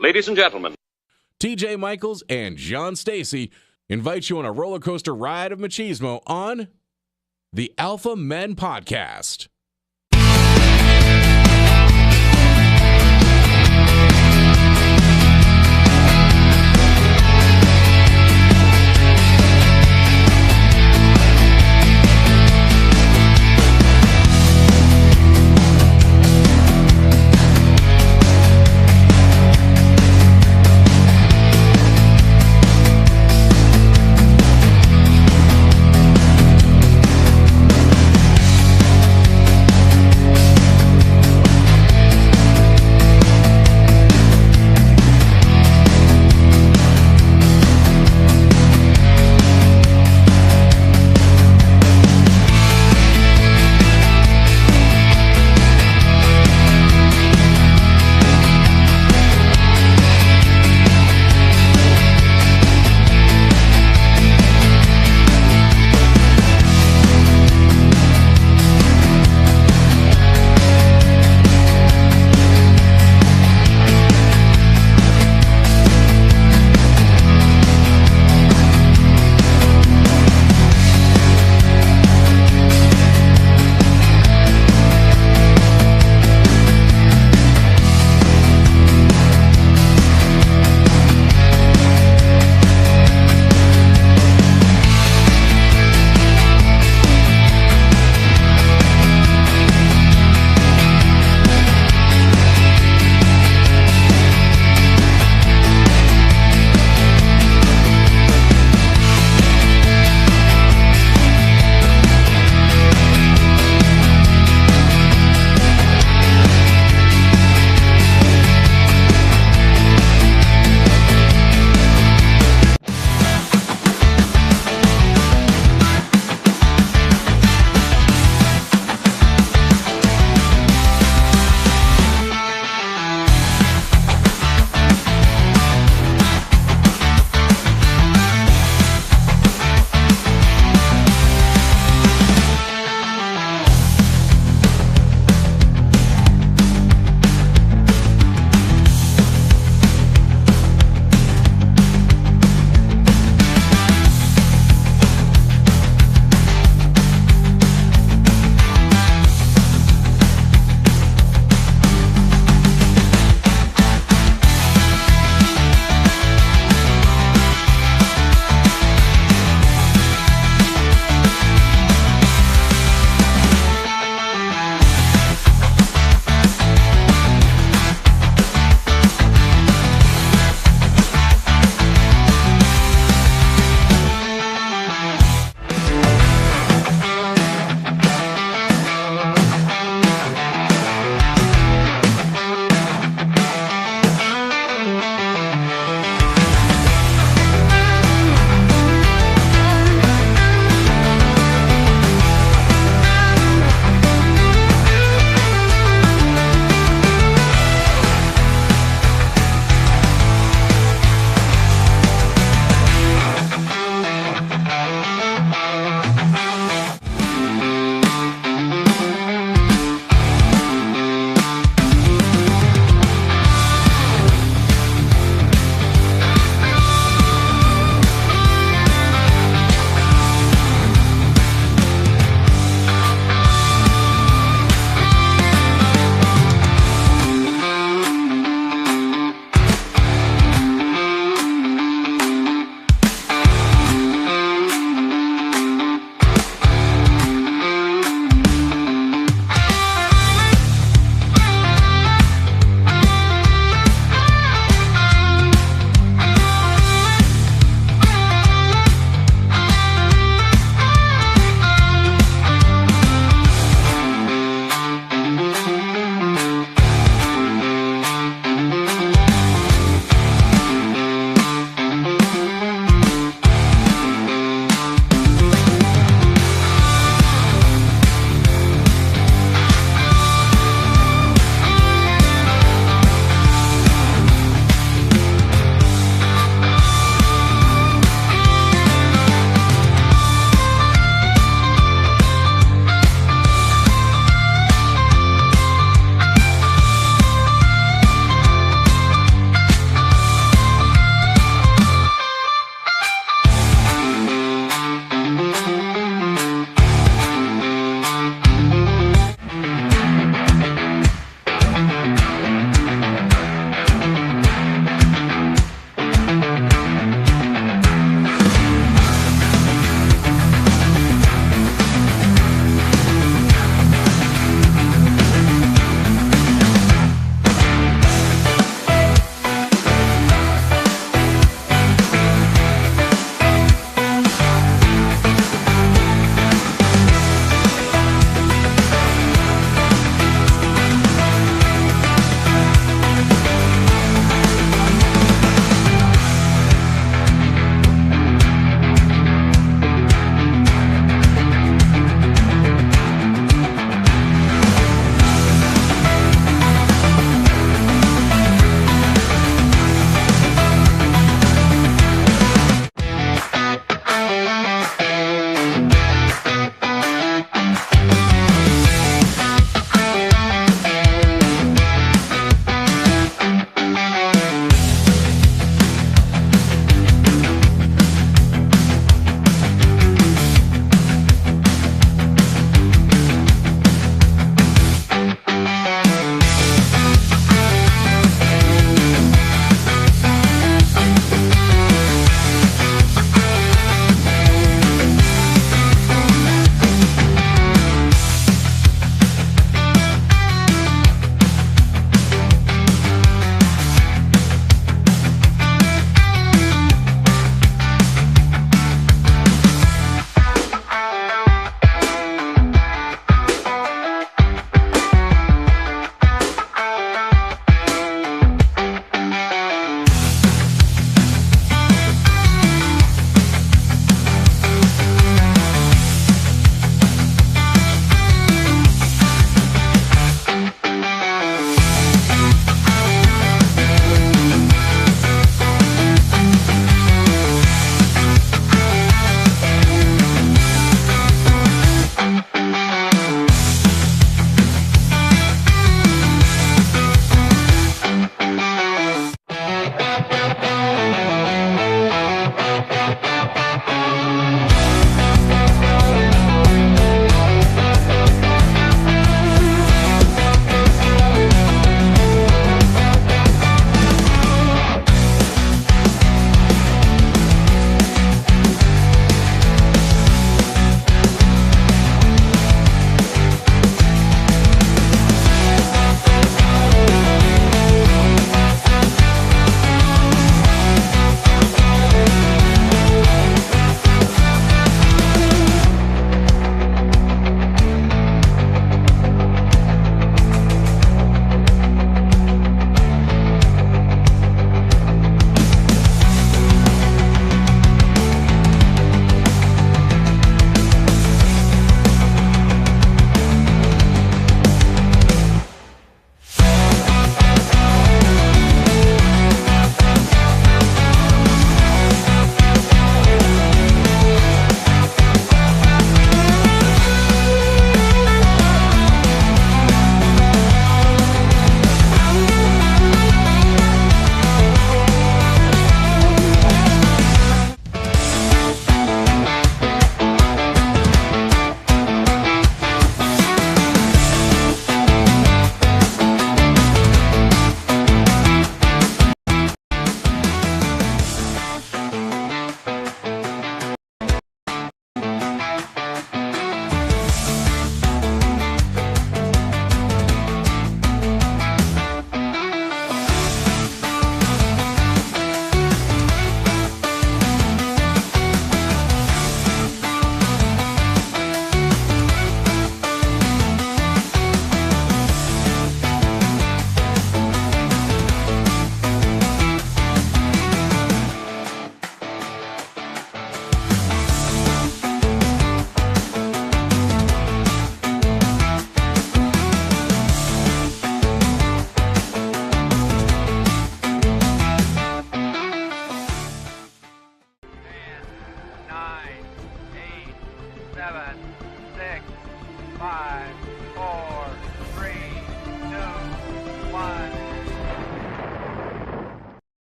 Ladies and gentlemen, TJ Michaels and John Stacy invite you on a roller coaster ride of machismo on the Alpha Men Podcast.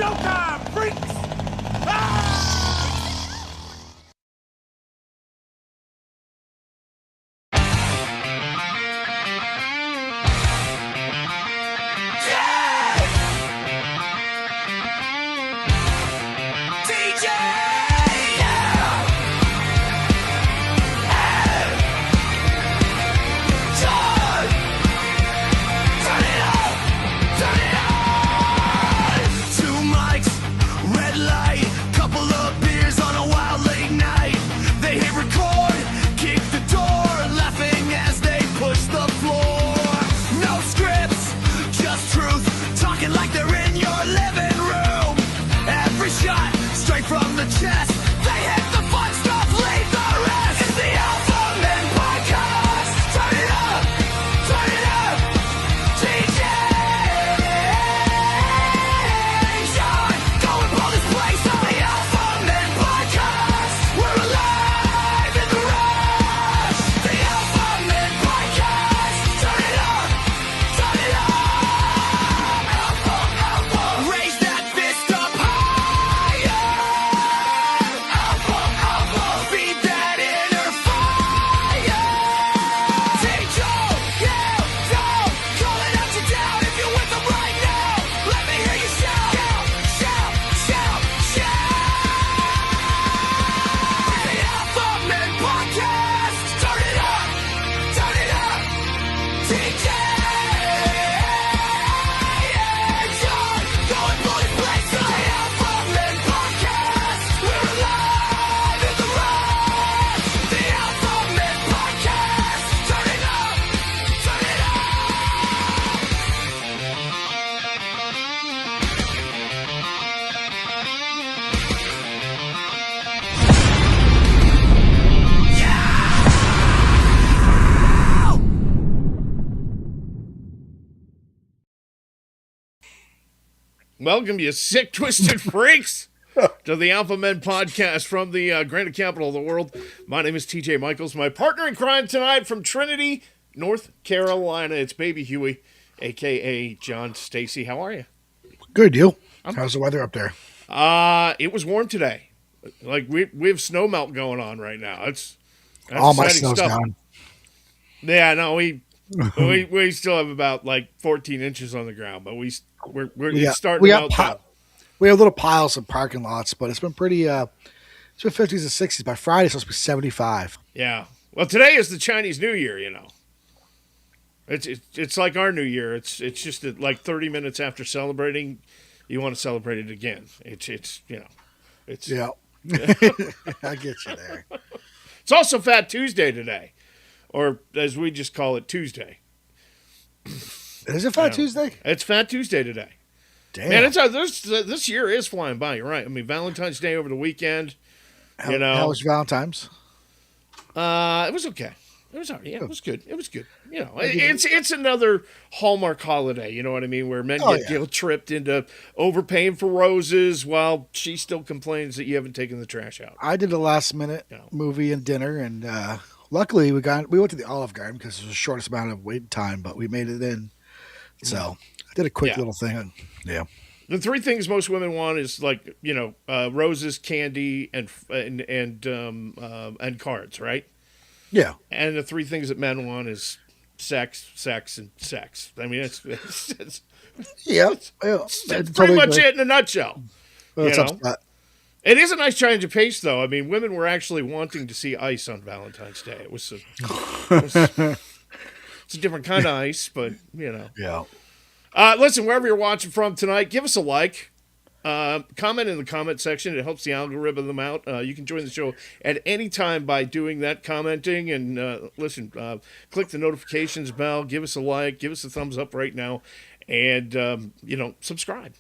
showtime, freaks! Ah! Welcome, you sick, twisted freaks, to the Alpha Men podcast from the Granite capital of the world. My name is TJ Michaels. My partner in crime tonight from Trinity, North Carolina, it's Baby Huey, a.k.a. John Stacy. How are you? Good, you? How's the weather up there? It was warm today. Like, we have snow melt going on right now. That's all my exciting snow's stuff. down. Yeah, no, we still have about like 14 inches on the ground, but we're starting to melt down. We have little piles of parking lots, but it's been pretty. It's been 50s and 60s. By Friday, it's supposed to be 75. Yeah. Well, today is the Chinese New Year. You know, it's like our New Year. It's just that, like 30 minutes after celebrating, you want to celebrate it again. It's Yeah. I get you there. It's also Fat Tuesday today, or as we just call it, Tuesday. Is it Fat Tuesday? It's Fat Tuesday today. Damn. Man, this year is flying by. You're right. I mean, Valentine's Day over the weekend. How was Valentine's? It was okay. It was all right. Yeah, it was good. It was good. You know, it's another Hallmark holiday. You know what I mean? Where men get guilt-tripped into overpaying for roses while she still complains that you haven't taken the trash out. I did a last-minute movie and dinner, and luckily we went to the Olive Garden because it was the shortest amount of wait time, but we made it in. So I did a quick little thing. Yeah. The three things most women want is like, roses, candy, and cards, right? Yeah. And the three things that men want is sex, and sex. I mean, it's pretty much it in a nutshell. It is a nice change of pace, though. I mean, women were actually wanting to see ice on Valentine's Day. It's a different kind of ice, but, Yeah. Listen, wherever you're watching from tonight, give us a like. Comment in the comment section. It helps the algorithm out. You can join the show at any time by doing that, commenting, and click the notifications bell. Give us a like. Give us a thumbs up right now, and subscribe.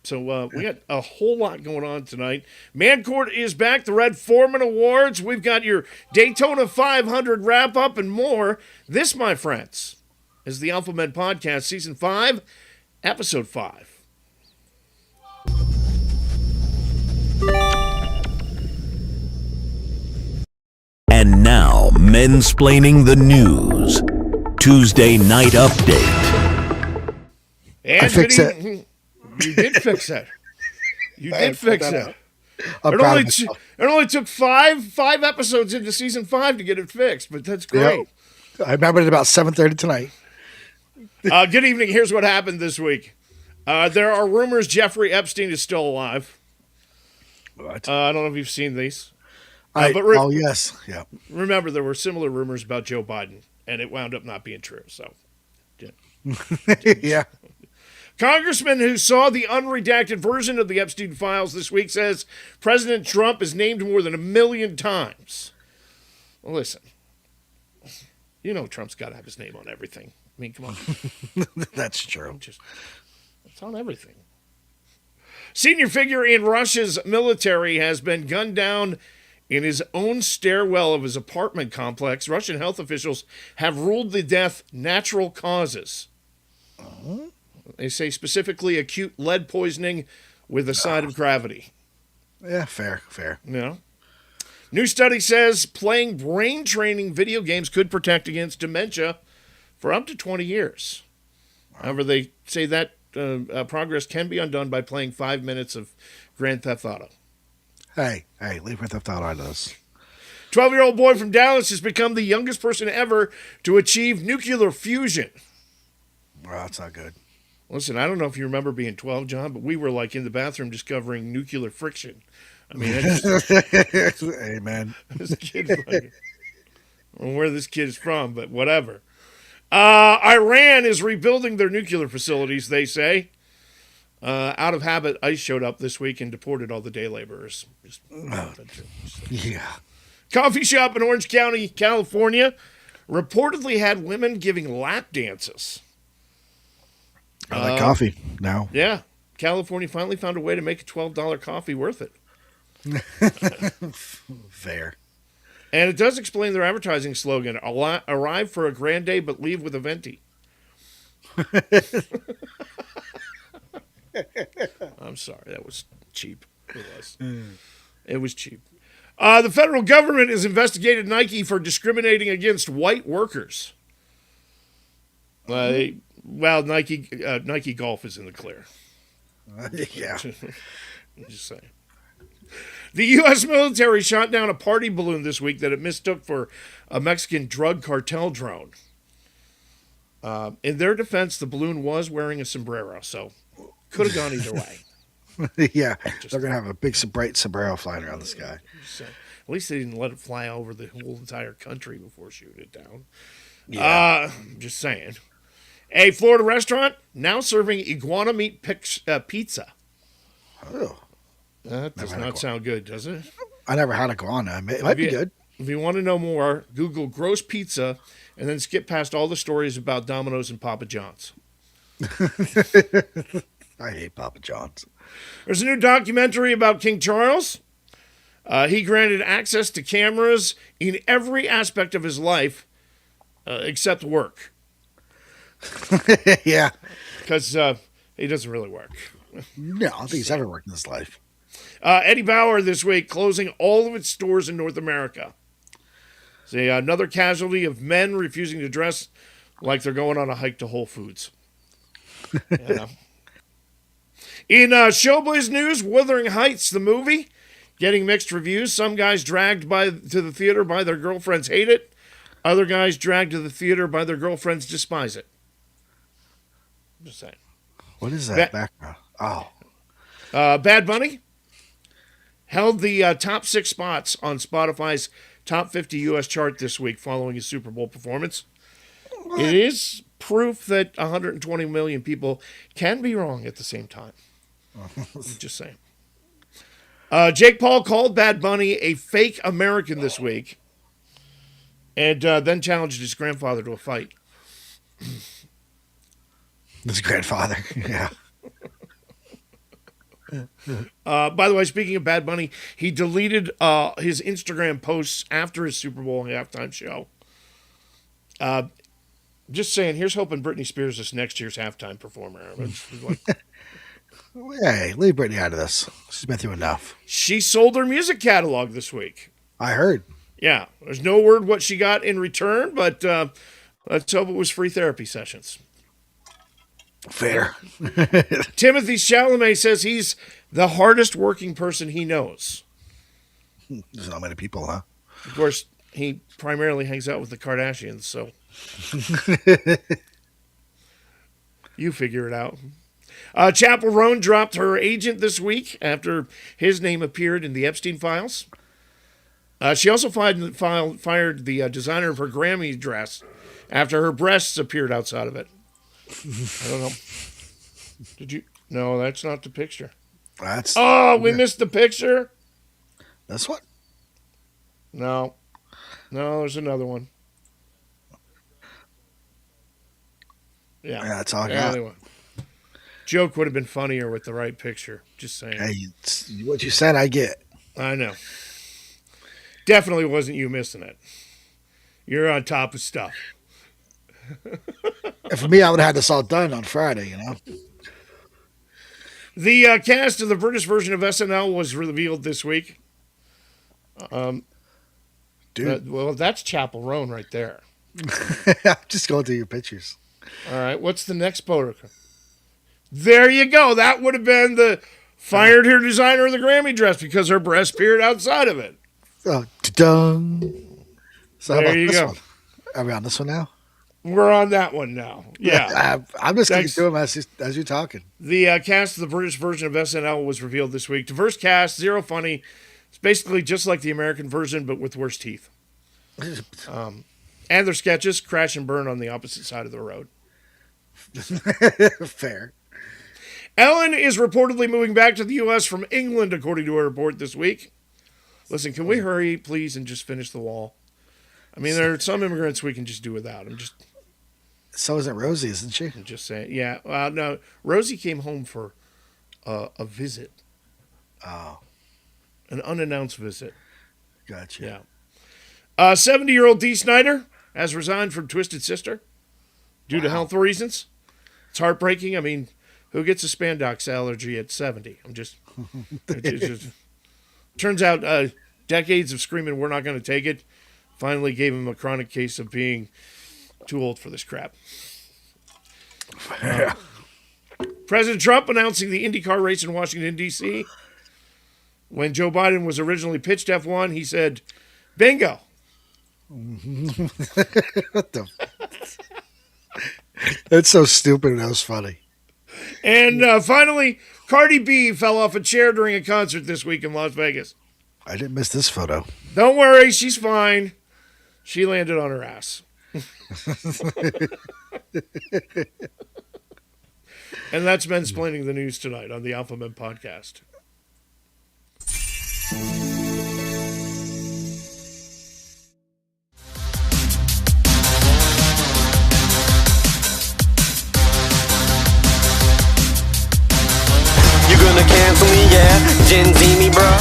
So we got a whole lot going on tonight. Man Court is back. The Red Foreman Awards. We've got your Daytona 500 wrap up and more. This, my friends, is the Alpha Men Podcast, Season 5, Episode 5. And now, Mensplaining the News. Tuesday Night Update. And I fixed it. You did fix it. You did fix it. I'm It proud only, of myself. it only took five episodes into season 5 to get it fixed, but that's great. Yep. I remembered it about 7:30 tonight. Good evening. Here's what happened this week. There are rumors Jeffrey Epstein is still alive. What? I don't know if you've seen these. Oh, yes. Yeah. Remember, there were similar rumors about Joe Biden, and it wound up not being true. So, Yeah. Congressman who saw the unredacted version of the Epstein files this week says President Trump is named more than 1 million times. Well, listen, you know Trump's got to have his name on everything. I mean, come on. That's true. It's on everything. Senior figure in Russia's military has been gunned down in his own stairwell of his apartment complex. Russian health officials have ruled the death natural causes. They say specifically acute lead poisoning with a side of gravity. Yeah, fair. Yeah. New study says playing brain training video games could protect against dementia for up to 20 years. However, they say that progress can be undone by playing 5 minutes of Grand Theft Auto. Hey, leave Grand Theft Auto out of this. 12-year-old boy from Dallas has become the youngest person ever to achieve nuclear fusion. Well, that's not good. Listen, I don't know if you remember being 12, John, but we were like in the bathroom discovering nuclear friction. I mean, Amen. This kid's like, I don't know where this kid is from, but whatever. Iran is rebuilding their nuclear facilities, they say. Out of habit, ICE showed up this week and deported all the day laborers. Yeah. Coffee shop in Orange County, California, reportedly had women giving lap dances. I like coffee now. Yeah. California finally found a way to make a $12 coffee worth it. Fair. And it does explain their advertising slogan, arrive for a grand day but leave with a venti. I'm sorry, that was cheap. It was. It was cheap. The federal government has investigated Nike for discriminating against white workers. Nike Golf is in the clear. Yeah. I'm just saying. The U.S. military shot down a party balloon this week that it mistook for a Mexican drug cartel drone. In their defense, the balloon was wearing a sombrero, so could have gone either way. Yeah, they're going to have a big bright sombrero flying around the sky. So, at least they didn't let it fly over the whole entire country before shooting it down. Yeah. Just saying. A Florida restaurant now serving iguana meat pizza. Oh. That does not sound good, does it? I never had iguana. It might be good. If you want to know more, Google gross pizza and then skip past all the stories about Domino's and Papa John's. I hate Papa John's. There's a new documentary about King Charles. He granted access to cameras in every aspect of his life except work. Yeah. Because he doesn't really work. No, I don't think he's ever worked in his life. Eddie Bauer this week closing all of its stores in North America. See, another casualty of men refusing to dress like they're going on a hike to Whole Foods. You know? In showbiz news, Wuthering Heights, the movie, getting mixed reviews. Some guys dragged to the theater by their girlfriends hate it. Other guys dragged to the theater by their girlfriends despise it. Just saying. What is that background? Oh. Bad Bunny held the top 6 spots on Spotify's top 50 U.S. chart this week following his Super Bowl performance. What? It is proof that 120 million people can be wrong at the same time. Just saying. Jake Paul called Bad Bunny a fake American this week and then challenged his grandfather to a fight. His grandfather, yeah. By the way, speaking of Bad Bunny, he deleted his Instagram posts after his Super Bowl halftime show. Just saying, here's hoping Britney Spears is next year's halftime performer. Hey, leave Britney out of this. She's been through enough. She sold her music catalog this week. I heard. Yeah, there's no word what she got in return, but let's hope it was free therapy sessions. Fair. Timothy Chalamet says he's the hardest working person he knows. There's not many people, huh? Of course, he primarily hangs out with the Kardashians, so you figure it out. Chappell Roan dropped her agent this week after his name appeared in the Epstein files. She also fired the designer of her Grammy dress after her breasts appeared outside of it. I don't know. Did you? No, that's not the picture. We missed the picture. This one? No, there's another one. Yeah, that's all I got. Anyway. Joke would have been funnier with the right picture. Just saying. Hey, what you said, I get. I know. Definitely wasn't you missing it. You're on top of stuff. And for me, I would have had this all done on Friday, The cast of the British version of SNL was revealed this week. Dude. Well, that's Chappell Roan right there. I'm just going through your pictures. All right, what's the next photograph? There you go. That would have been the fired her designer of the Grammy dress because her breast appeared outside of it. Oh, da-dung. So there you go. One? Are we on this one now? We're on that one now. Yeah. I'm just going to do them as you're talking. The cast of the British version of SNL was revealed this week. Diverse cast, zero funny. It's basically just like the American version, but with worse teeth. And their sketches crash and burn on the opposite side of the road. Fair. Ellen is reportedly moving back to the U.S. from England, according to a report this week. Listen, can we hurry, please, and just finish the wall? I mean, there are some immigrants we can just do without. So isn't Rosie, isn't she? I'm just saying. Yeah. No, Rosie came home for a visit. Oh. An unannounced visit. Gotcha. Yeah. 70-year-old Dee Snider has resigned from Twisted Sister due to health reasons. It's heartbreaking. I mean, who gets a spandex allergy at 70? It just turns out decades of screaming, we're not going to take it, finally gave him a chronic case of being too old for this crap. President Trump announcing the IndyCar race in Washington, D.C. When Joe Biden was originally pitched F1, he said, bingo. What the? That's so stupid. That was funny. And finally, Cardi B fell off a chair during a concert this week in Las Vegas. I didn't miss this photo. Don't worry, she's fine. She landed on her ass. And that's Mansplaining the News tonight on the Alpha Men Podcast. You gonna cancel me, yeah? Gen Z me, bro.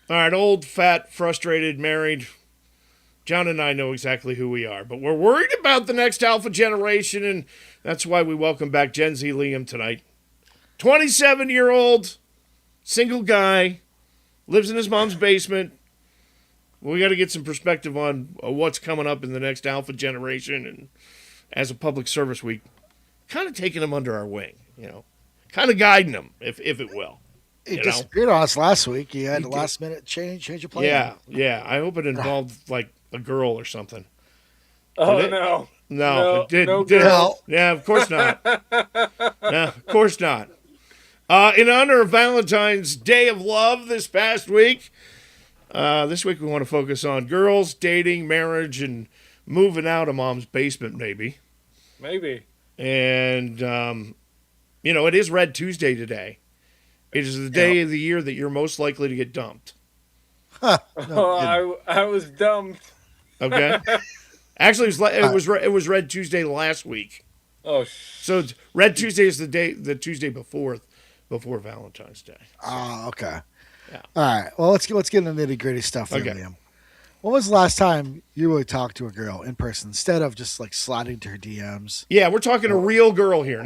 All right, old, fat, frustrated, married. John and I know exactly who we are, but we're worried about the next alpha generation, and that's why we welcome back Gen Z Liam tonight. 27-year-old, single guy, lives in his mom's basement. We got to get some perspective on what's coming up in the next alpha generation, and as a public service week, kind of taking them under our wing, kind of guiding them, if it will. He disappeared on us last week. He had a last minute change of plan. Yeah. I hope it involved like a girl or something. No. No, it didn't. No. Yeah, of course not. Yeah, of course not. In honor of Valentine's Day of Love this past week, this week we want to focus on girls, dating, marriage, and moving out of mom's basement, maybe. And, it is Red Tuesday today. It is the day of the year that you're most likely to get dumped. I was dumped. Okay? Actually, it was Red Tuesday last week. Oh, so Red Tuesday is the Tuesday before Valentine's Day. Oh, okay. Yeah. All right. Well, let's get into the nitty-gritty stuff there, Liam. When was the last time you really talked to a girl in person instead of just like sliding to her DMs? Yeah, we're talking a real girl here,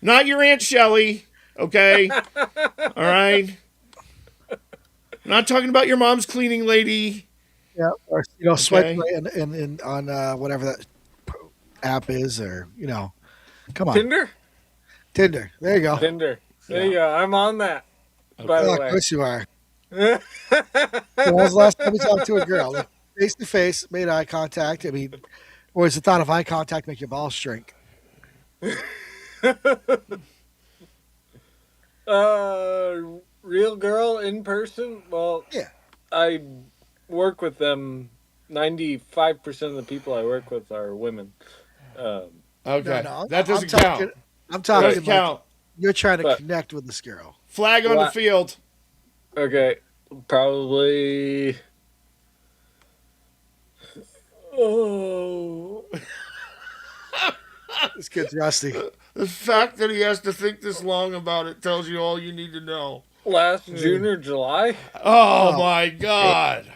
not your Aunt Shelley, okay? All right? Not talking about your mom's cleaning lady. Yeah, or swipe right and on whatever that app is, or come on, Tinder? Tinder. There you go. Tinder. There you go. I'm on that, by Oh, the of way. course you are. So when was the last time you talked to a girl? Like, face to face, made eye contact. I mean, or is the thought of eye contact make your balls shrink? Real girl in person? Well, Yeah. I work with them. 95% of the people I work with are women. Okay, No, that doesn't count. I'm talking Doesn't count. you're trying to But- connect with this girl. Flag on the field. Okay, probably. Oh. This kid's rusty. The fact that he has to think this long about it tells you all you need to know. Last June or July? Oh my God.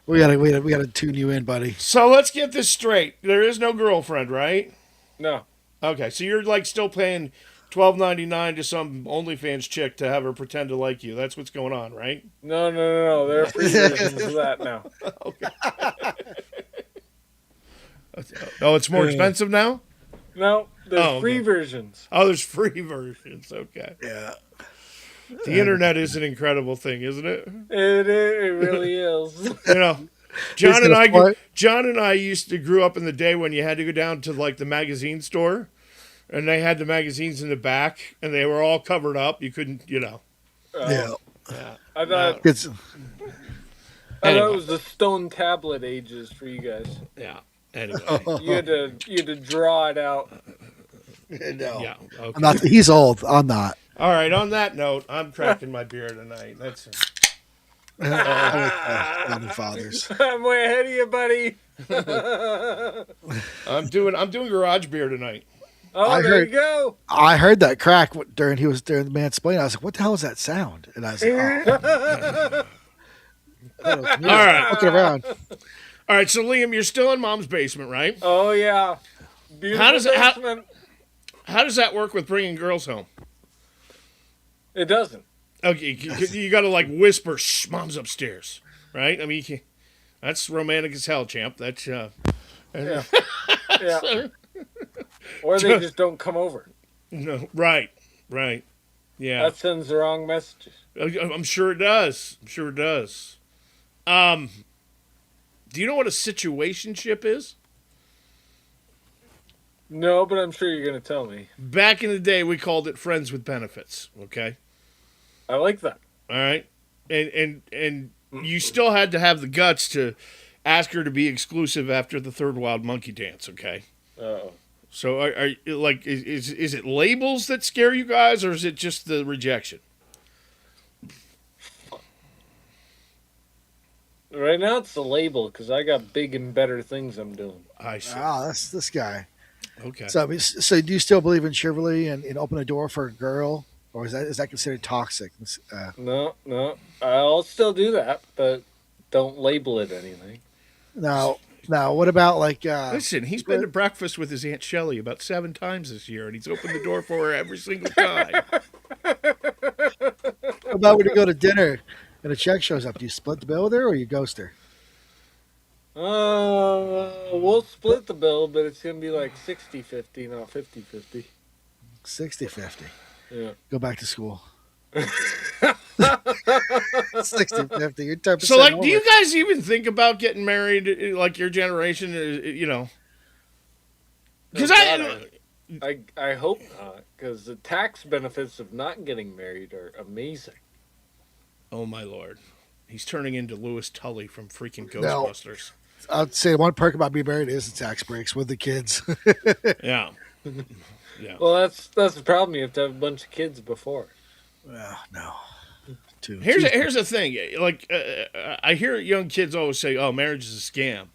We gotta tune you in, buddy. So let's get this straight. There is no girlfriend, right? No. Okay, so you're like still paying $12.99 to some OnlyFans chick to have her pretend to like you. That's what's going on, right? No. There are free versions of that now. Oh, it's more expensive now? No, there's free versions. Oh, there's free versions. Okay. Yeah. The internet is an incredible thing, isn't it? It really is. You know, John and I used to grew up in the day when you had to go down to like the magazine store, and they had the magazines in the back, and they were all covered up. You couldn't, Yeah. I thought It's it was the stone tablet ages for you guys. Yeah. Anyway. You had to draw it out. no. Yeah. Okay. I'm not. He's old. I'm not. All right. On that note, I'm cracking my beer tonight. That's it. Founding fathers. I'm way ahead of you, buddy. I'm doing garage beer tonight. Oh, there you go. I heard that crack during the mansplaining. I was like, "What the hell is that sound?" And I was like, "Oh." All right. Looking around. All right. So Liam, you're still in Mom's basement, right? Oh yeah. Beautiful basement. How does that work with bringing girls home? It doesn't. Okay, you got to like whisper, "Shh, Mom's upstairs," right? I mean, that's romantic as hell, champ. That's Yeah. Or they just don't come over. no, right, yeah. That sends the wrong messages. I'm sure it does. Do you know what a situationship is? No, but I'm sure you're going to tell me. Back in the day, we called it friends with benefits. Okay, I like that. all right, and you still had to have the guts to ask her to be exclusive after the third wild monkey dance. Okay. Uh-oh. So are like is it labels that scare you guys, or is it just the rejection? Right now it's the label because I got big and better things I'm doing. I see. Oh, that's this guy. Okay. So, do you still believe in chivalry and open a door for a girl, or is that considered toxic? No. I'll still do that, but don't label it anything. Now, what about like? Listen, he's been to breakfast with his Aunt Shelley about 7 times this year, and he's opened the door for her every single time. What about when you go to dinner and a check shows up? Do you split the bill with her, or you ghost her? We'll split the bill, but it's going to be like 60-50, not 50-50. 60-50. Yeah. Go back to school. 60-50. You're 10% So, like, over. do you guys even think about getting married, like your generation, Because I hope not, because the tax benefits of not getting married are amazing. Oh, my Lord. He's turning into Louis Tully from freaking Ghostbusters. I'd say one perk about being married is the tax breaks with the kids. Yeah. Well, that's the problem. You have to have a bunch of kids before. No. Here's the thing. Like, I hear young kids always say, "Oh, marriage is a scam,"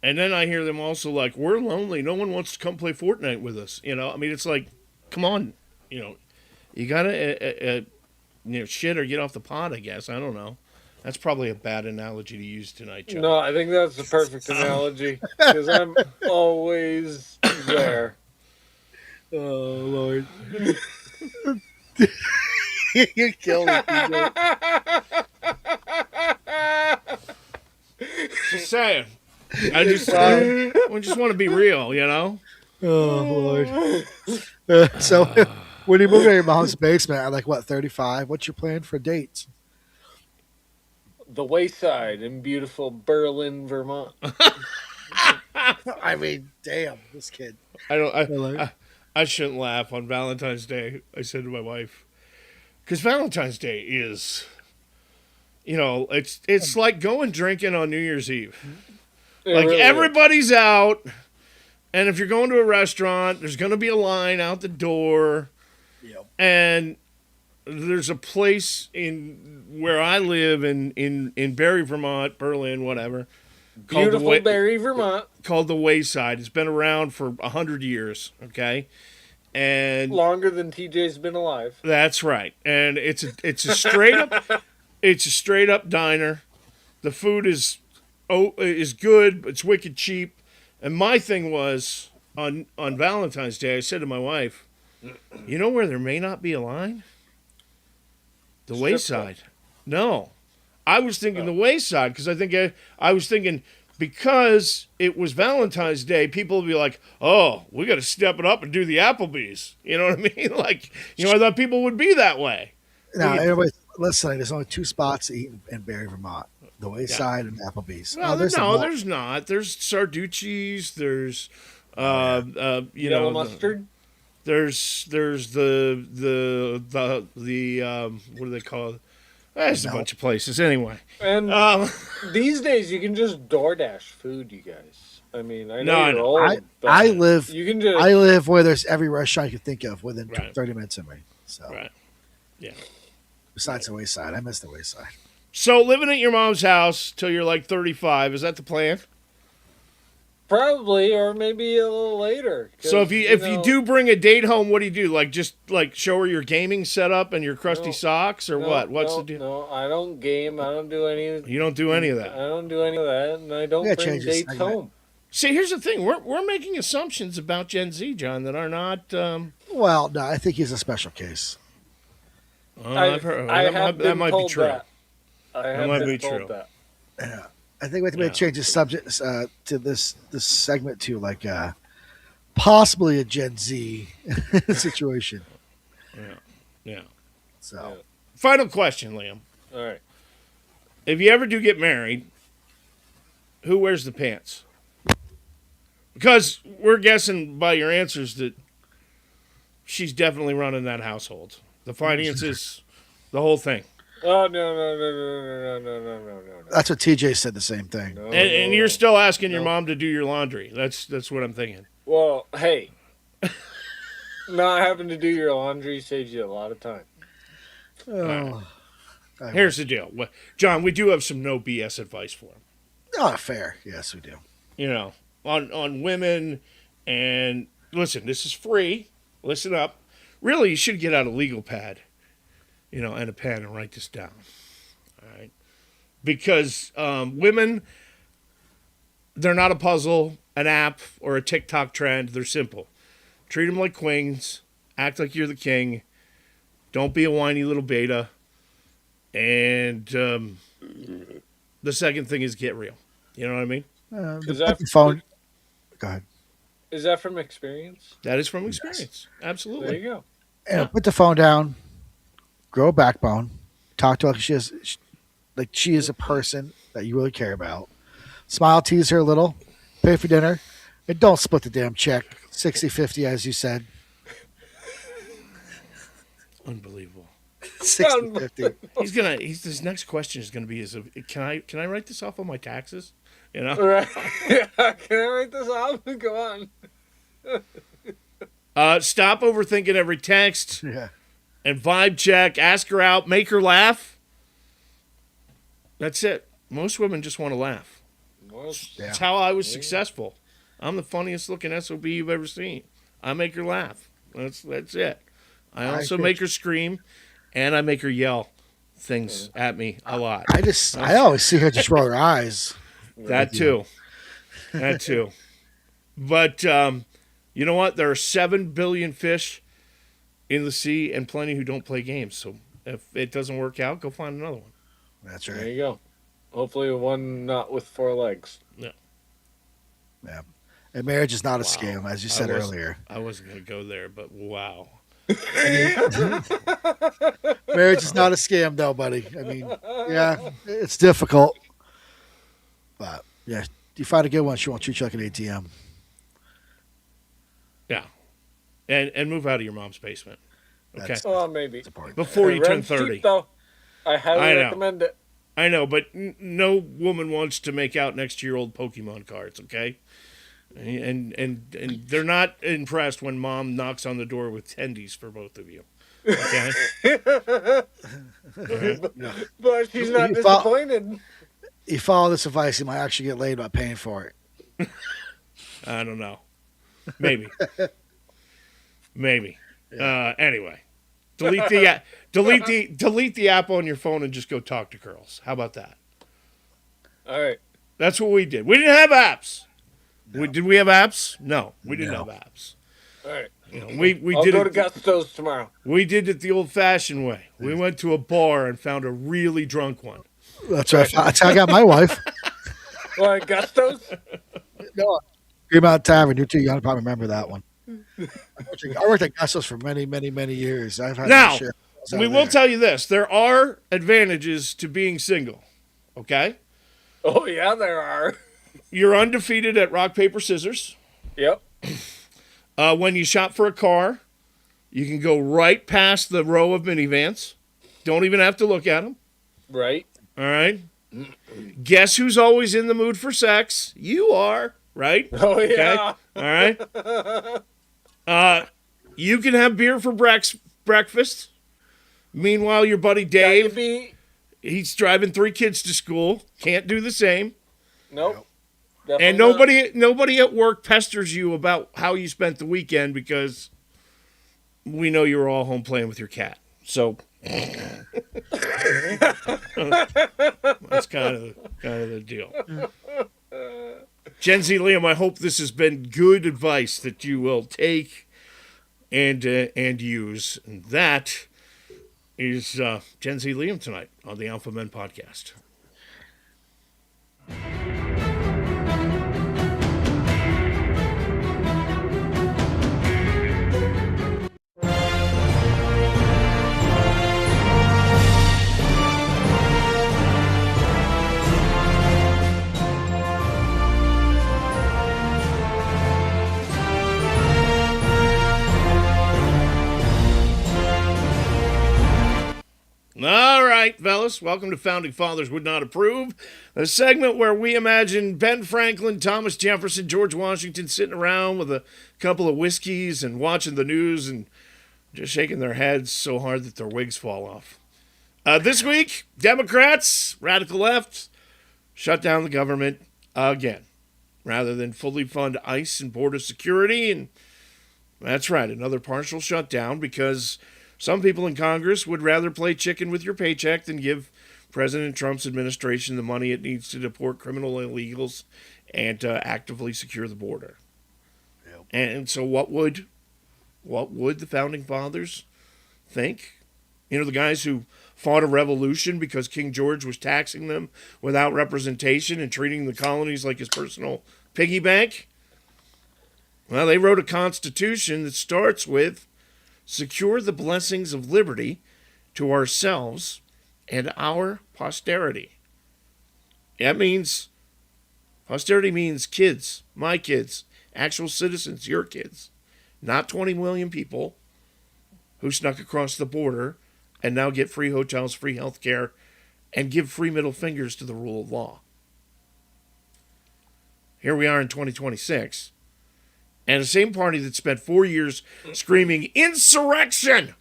and then I hear them also like, "We're lonely. No one wants to come play Fortnite with us." I mean, it's like, come on, you gotta, shit or get off the pot. I guess I don't know. That's probably a bad analogy to use tonight, John. No, I think that's the perfect analogy because I'm always there. Oh, Lord. You killed me, PJ. Just saying. I just want to be real, you know? Oh Lord. So when you move to your mom's basement at like what 35, what's your plan for dates? The Wayside in beautiful Berlin, Vermont. I mean, damn, this kid. I don't. Really? I shouldn't laugh on Valentine's Day. I said to my wife, because Valentine's Day is, it's like going drinking on New Year's Eve. It Like really is. everybody's out, and if you're going to a restaurant, there's going to be a line out the door, Yep. and there's a place in where I live in Barry, Vermont, Berlin, whatever. Beautiful Barry, Vermont. Called the Wayside. It's been around for 100 years, okay? And Longer than TJ's been alive. that's right. And it's a straight up diner. The food is good, but it's wicked cheap. And my thing was on Valentine's Day, I said to my wife, "You know where there may not be a line? The Strip Wayside." No. I was thinking the Wayside because I was thinking because it was Valentine's Day, people would be like, "Oh, we got to step it up and do the Applebee's." You know what I mean? Like, I thought people would be that way. Now, everybody listening, there's only 2 spots to eat in Barry, Vermont: the Wayside and Applebee's. No, there's there's not. There's Sarducci's. There's Yellow mustard. There's the what do they call it? There's a bunch of places anyway. And these days you can just DoorDash food, you guys. I mean, I know No, I you're know. old. but I live. You can just. I live where there's every restaurant you can think of within Right. 30 minutes of me. So, Right. Yeah. besides the Wayside, I miss the Wayside. So living at your mom's house till you're like 35, is that the plan? Probably, or maybe a little later. 'cause, So if you know, do bring a date home, what do you do? Like just like show her your gaming setup and your crusty No. socks, or no, what? What's no, the deal? No, I don't game. I don't do any. You don't do any of that. I don't do any of that, and I don't We gotta bring change this dates segment. home. See, here's the thing: we're making assumptions about Gen Z, John, that are not. Well, no, I think he's a special case. I've heard I that, have that been might be told true. that. I have might been be told true. that. Yeah. I think we have to change the subject to this segment to like possibly a Gen Z situation. Yeah. So Final question, Liam: All right. if you ever do get married, who wears the pants? Because we're guessing by your answers that she's definitely running that household. The finances, the whole thing. Oh no. that's what TJ said. The same thing. No, And no, you're no. still asking your mom to do your laundry. That's what I'm thinking. Well, hey, not having to do your laundry saves you a lot of time. Oh, Here's the deal. John, we do have some no BS advice for him. fair. Yes, we do. On women. And listen, this is free. Listen up. Really, you should get out a legal pad, and a pen and write this down. All right. Because women, they're not a puzzle, an app, or a TikTok trend. They're simple. Treat them like queens. Act like you're the king. Don't be a whiny little beta. And the second thing is get real. You know what I mean? Is that Put the phone. Go ahead. Is that from experience? That is from experience. There Absolutely. you go. Yeah, put the phone down. Grow a backbone. Talk to her like she is a person that you really care about. Smile, tease her a little. Pay for dinner. And don't split the damn check. 60-50, as you said. Unbelievable. 60-50. His next question is gonna be can I write this off on my taxes? Right. Can I write this off? Go on. Stop overthinking every text Yeah. and vibe check. Ask her out. Make her laugh. That's it. Most women just want to laugh. Well, That's how I was successful. I'm the funniest looking SOB you've ever seen. I make her laugh. That's it. I also make her scream, and I make her yell things at me a lot. I always see her just roll her eyes. That too. But you know what? There are 7 billion fish in the sea and plenty who don't play games. So if it doesn't work out, go find another one. That's there right. you go. Hopefully, one not with 4 legs. Yeah. Yeah. And marriage is not a scam, as you said earlier. I wasn't going to go there, but wow. Marriage is not a scam, though, buddy. I mean, yeah, it's difficult, but yeah, you find a good one, she won't treat you like an ATM. Yeah. And move out of your mom's basement. Okay. That's Well, maybe. important. Before you turn Rent's cheap, 30. though. I highly I know. recommend it. I know, but no woman wants to make out next to your old Pokemon cards, okay? And they're not impressed when mom knocks on the door with tendies for both of you. Okay? But she's not You fo- disappointed. You follow this advice, you might actually get laid by paying for it. I don't know. Maybe. Maybe. Anyway. Delete the app on your phone and just go talk to girls. How about that? All right. That's what we did. We didn't have apps. Did we have apps? No, we didn't No. have apps. All right. You know, we I'll did go it. to Gusto's tomorrow. We did it the old-fashioned way. We went to a bar and found a really drunk one. That's right. That's how I got my wife. Well, at Gusto's? No, Green Mountain Tavern. You're too young to probably remember that one. I worked at Gustos for many, many, many years. I've had Now, my share. we will tell you this. There are advantages to being single, okay? Oh, yeah, there are. You're undefeated at rock, paper, scissors. Yep. When you shop for a car, you can go right past the row of minivans. Don't even have to look at them, Right. all right? Guess who's always in the mood for sex? You are, right? Oh, yeah. All right. You can have beer for breakfast. Meanwhile, your buddy Dave, he's driving 3 kids to school. Can't do the same. Nope. And nobody at work pesters you about how you spent the weekend because we know you were all home playing with your cat. So that's kind of the deal. Gen Z Liam, I hope this has been good advice that you will take and use. And that is Gen Z Liam tonight on the Alpha Men Podcast. All right, fellas, welcome to Founding Fathers Would Not Approve, a segment where we imagine Ben Franklin, Thomas Jefferson, George Washington sitting around with a couple of whiskeys and watching the news and just shaking their heads so hard that their wigs fall off. This week, Democrats, radical left, shut down the government again, rather than fully fund ICE and border security. And that's right, another partial shutdown because some people in Congress would rather play chicken with your paycheck than give President Trump's administration the money it needs to deport criminal illegals and actively secure the border. Yep. And so what would the Founding Fathers think? You know, the guys who fought a revolution because King George was taxing them without representation and treating the colonies like his personal piggy bank? Well, they wrote a constitution that starts with secure the blessings of liberty to ourselves and our posterity. That means, posterity means kids, my kids, actual citizens, your kids, not 20 million people who snuck across the border and now get free hotels, free health care, and give free middle fingers to the rule of law. Here we are in 2026. And the same party that spent 4 years screaming insurrection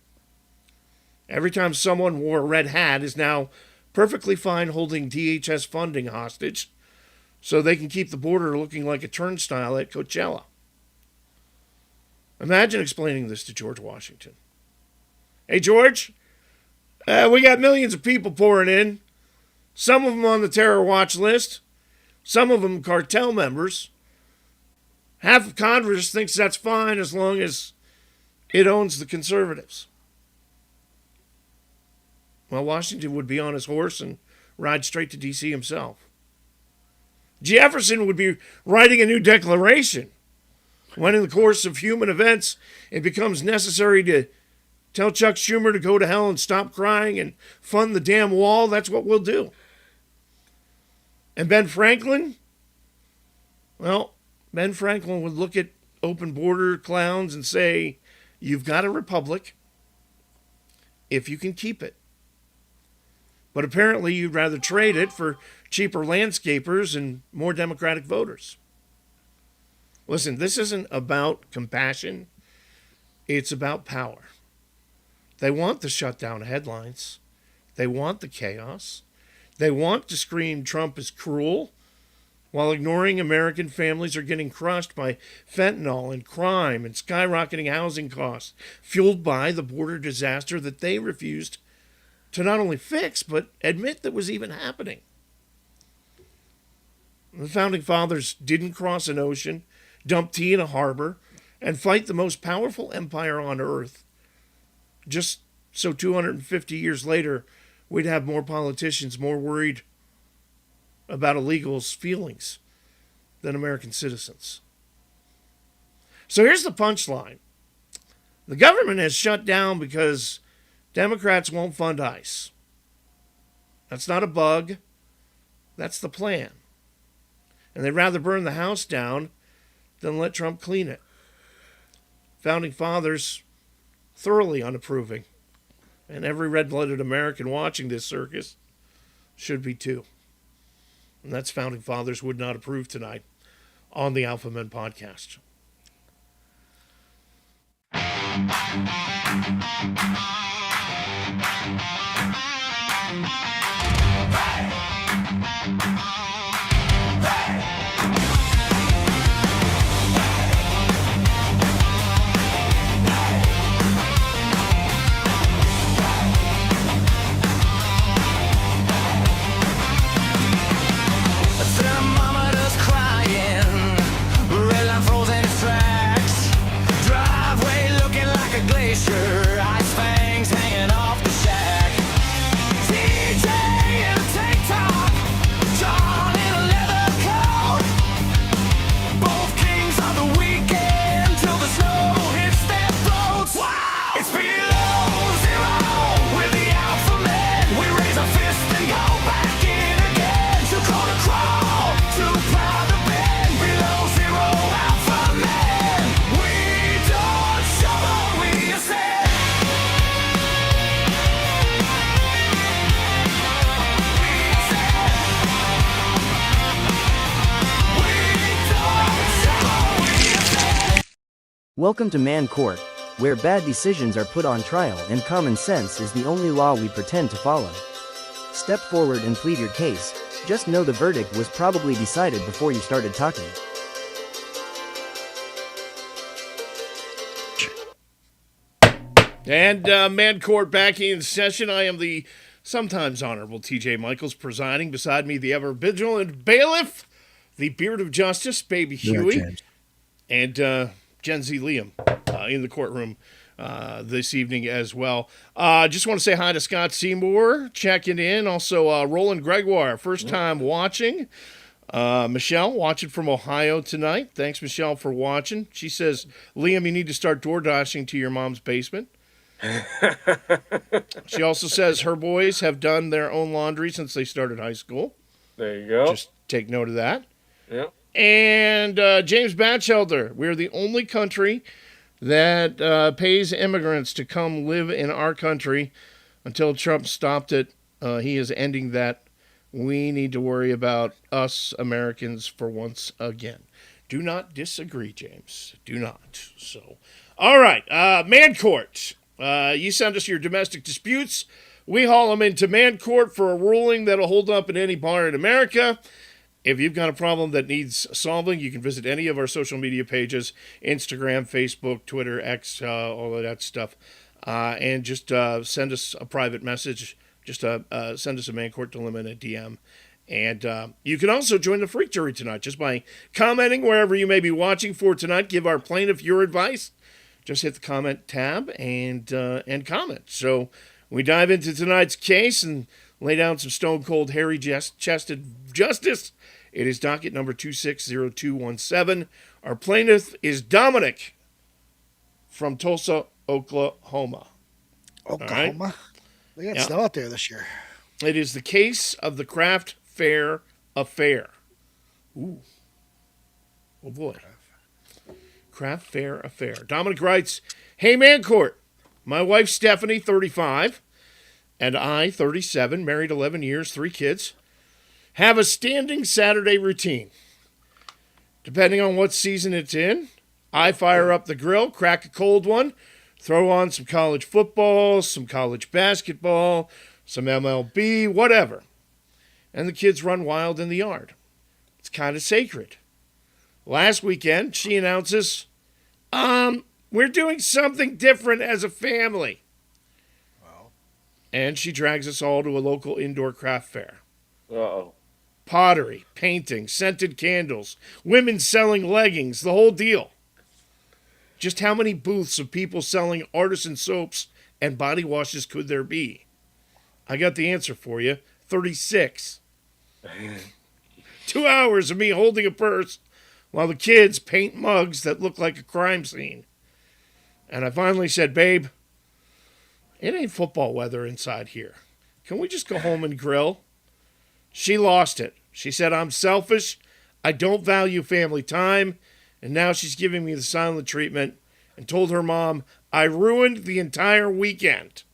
every time someone wore a red hat is now perfectly fine holding DHS funding hostage so they can keep the border looking like a turnstile at Coachella. Imagine explaining this to George Washington. Hey, George, we got millions of people pouring in. Some of them on the terror watch list. Some of them cartel members. Half of Congress thinks that's fine as long as it owns the conservatives. Well, Washington would be on his horse and ride straight to D.C. himself. Jefferson would be writing a new declaration when in the course of human events it becomes necessary to tell Chuck Schumer to go to hell and stop crying and fund the damn wall. That's what we'll do. And Ben Franklin? Well, Ben Franklin would look at open border clowns and say, you've got a republic if you can keep it. But apparently you'd rather trade it for cheaper landscapers and more Democratic voters. Listen, this isn't about compassion. It's about power. They want the shutdown headlines. They want the chaos. They want to scream Trump is cruel while ignoring American families are getting crushed by fentanyl and crime and skyrocketing housing costs, fueled by the border disaster that they refused to not only fix, but admit that was even happening. The Founding Fathers didn't cross an ocean, dump tea in a harbor, and fight the most powerful empire on earth, just so 250 years later, we'd have more politicians more worried about illegals' feelings than American citizens. So here's the punchline. The government has shut down because Democrats won't fund ICE. That's not a bug. That's the plan. And they'd rather burn the house down than let Trump clean it. Founding Fathers thoroughly unapproving. And every red-blooded American watching this circus should be too. And that's Founding Fathers Would Not Approve tonight on the Alpha Men Podcast. Thermometers crying, red line frozen in tracks, driveway looking like a glacier, ice fangs hanging off the shack. TJ in a tank top, John in a leather coat, both kings of the weekend till the snow hits their throats. Wow! It's below zero with the Alpha Men. We raise a fist and go back in again. Too cold to crawl, too proud to bend. Below zero, Alpha Men. We don't shovel, we ascend. We ascend. We don't shovel, we ascend. Welcome to Man Court, where bad decisions are put on trial and common sense is the only law we pretend to follow. Step forward and plead your case. Just know the verdict was probably decided before you started talking. And Man Court back in session. I am the sometimes honorable TJ Michaels, presiding beside me, the ever vigilant bailiff, the beard of justice, baby Huey, James. and Gen Z Liam in the courtroom this evening as well. Just want to say hi to Scott Seymour checking in. Also, Roland Gregoire, first time watching. Michelle watching from Ohio tonight. Thanks, Michelle, for watching. She says, Liam, you need to start door dashing to your mom's basement. She also says her boys have done their own laundry since they started high school. There you go. Just take note of that. Yep. And James Batchelder, we're the only country that pays immigrants to come live in our country. Until Trump stopped it, he is ending that. We need to worry about us Americans for once again. Do not disagree, James. Do not. So, all right, Man Court. You send us your domestic disputes. We haul them into Man Court for a ruling that'll hold up in any bar in America. If you've got a problem that needs solving, you can visit any of our social media pages, Instagram, Facebook, Twitter, X, all of that stuff, and just send us a private message. Just send us a Man Court Dilemma and a DM. And you can also join the Freak Jury tonight just by commenting wherever you may be watching for tonight. Give our plaintiff your advice. Just hit the comment tab and comment. So we dive into tonight's case, and lay down some stone cold, hairy chested justice. It is docket number 260217. Our plaintiff is Dominic from Tulsa, Oklahoma. Oklahoma. They got Yeah. snow out there this year. It is the case of the craft fair affair. Ooh. Oh boy. Craft fair affair. Dominic writes, "Hey man court, my wife Stephanie, 35, and I, 37, married 11 years, 3 kids, have a standing Saturday routine. Depending on what season it's in, I fire up the grill, crack a cold one, throw on some college football, some college basketball, some MLB, whatever. And the kids run wild in the yard. It's kind of sacred. Last weekend, she announces, we're doing something different as a family. Wow. And she drags us all to a local indoor craft fair. Uh-oh. Pottery, painting, scented candles, women selling leggings, the whole deal. Just how many booths of people selling artisan soaps and body washes could there be? I got the answer for you. 36. 2 hours of me holding a purse while the kids paint mugs that look like a crime scene. And I finally said, babe, it ain't football weather inside here. Can we just go home and grill? She lost it. She said, I'm selfish. I don't value family time. And now she's giving me the silent treatment and told her mom, I ruined the entire weekend.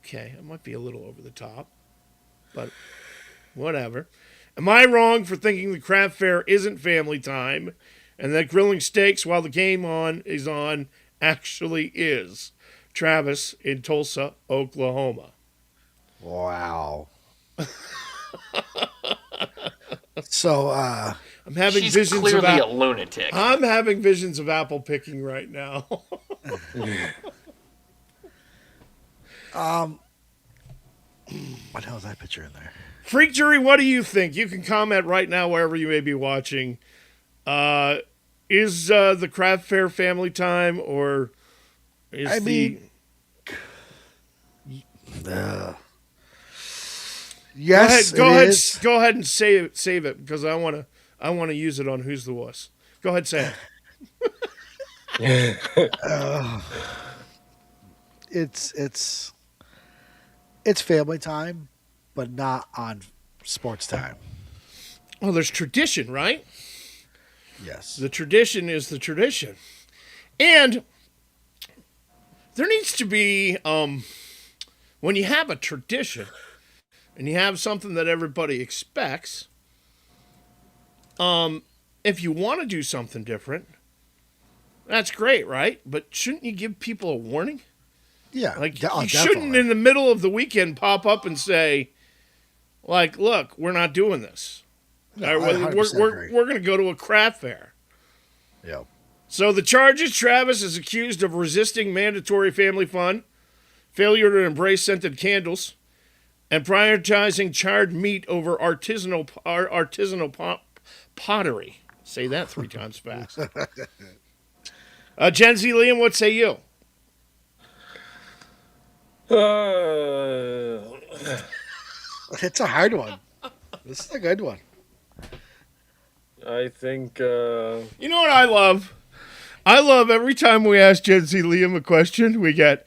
Okay, it might be a little over the top, but whatever. Am I wrong for thinking the craft fair isn't family time and that grilling steaks while the game is on actually is? Travis in Tulsa, Oklahoma. Wow. So, I'm having She's visions clearly of a lunatic. I'm having visions of apple picking right now. what the hell is that picture in there? Freak Jury, what do you think? You can comment right now wherever you may be watching. Is the craft fair family time, or is yes, Go it ahead, is. go ahead and save it because I want to use it on Who's the Wuss. Go ahead, say it. It's family time, but not on sports time. Well, there's tradition, right? Yes. The tradition is the tradition. And there needs to be, when you have a tradition and you have something that everybody expects, if you want to do something different, that's great, right? But shouldn't you give people a warning? Yeah. Like, oh, you shouldn't definitely. in the middle of the weekend pop up and say, like, look, we're not doing this. No, Or, I 100% we're agree. going to go to a craft fair. Yeah. So the charges, Travis is accused of resisting mandatory family fun, failure to embrace scented candles, and prioritizing charred meat over artisanal pottery. Say that 3 times fast. Gen Z Liam, what say you? It's a hard one. This is a good one. I think You know what I love? I love every time we ask Gen Z Liam a question, we get,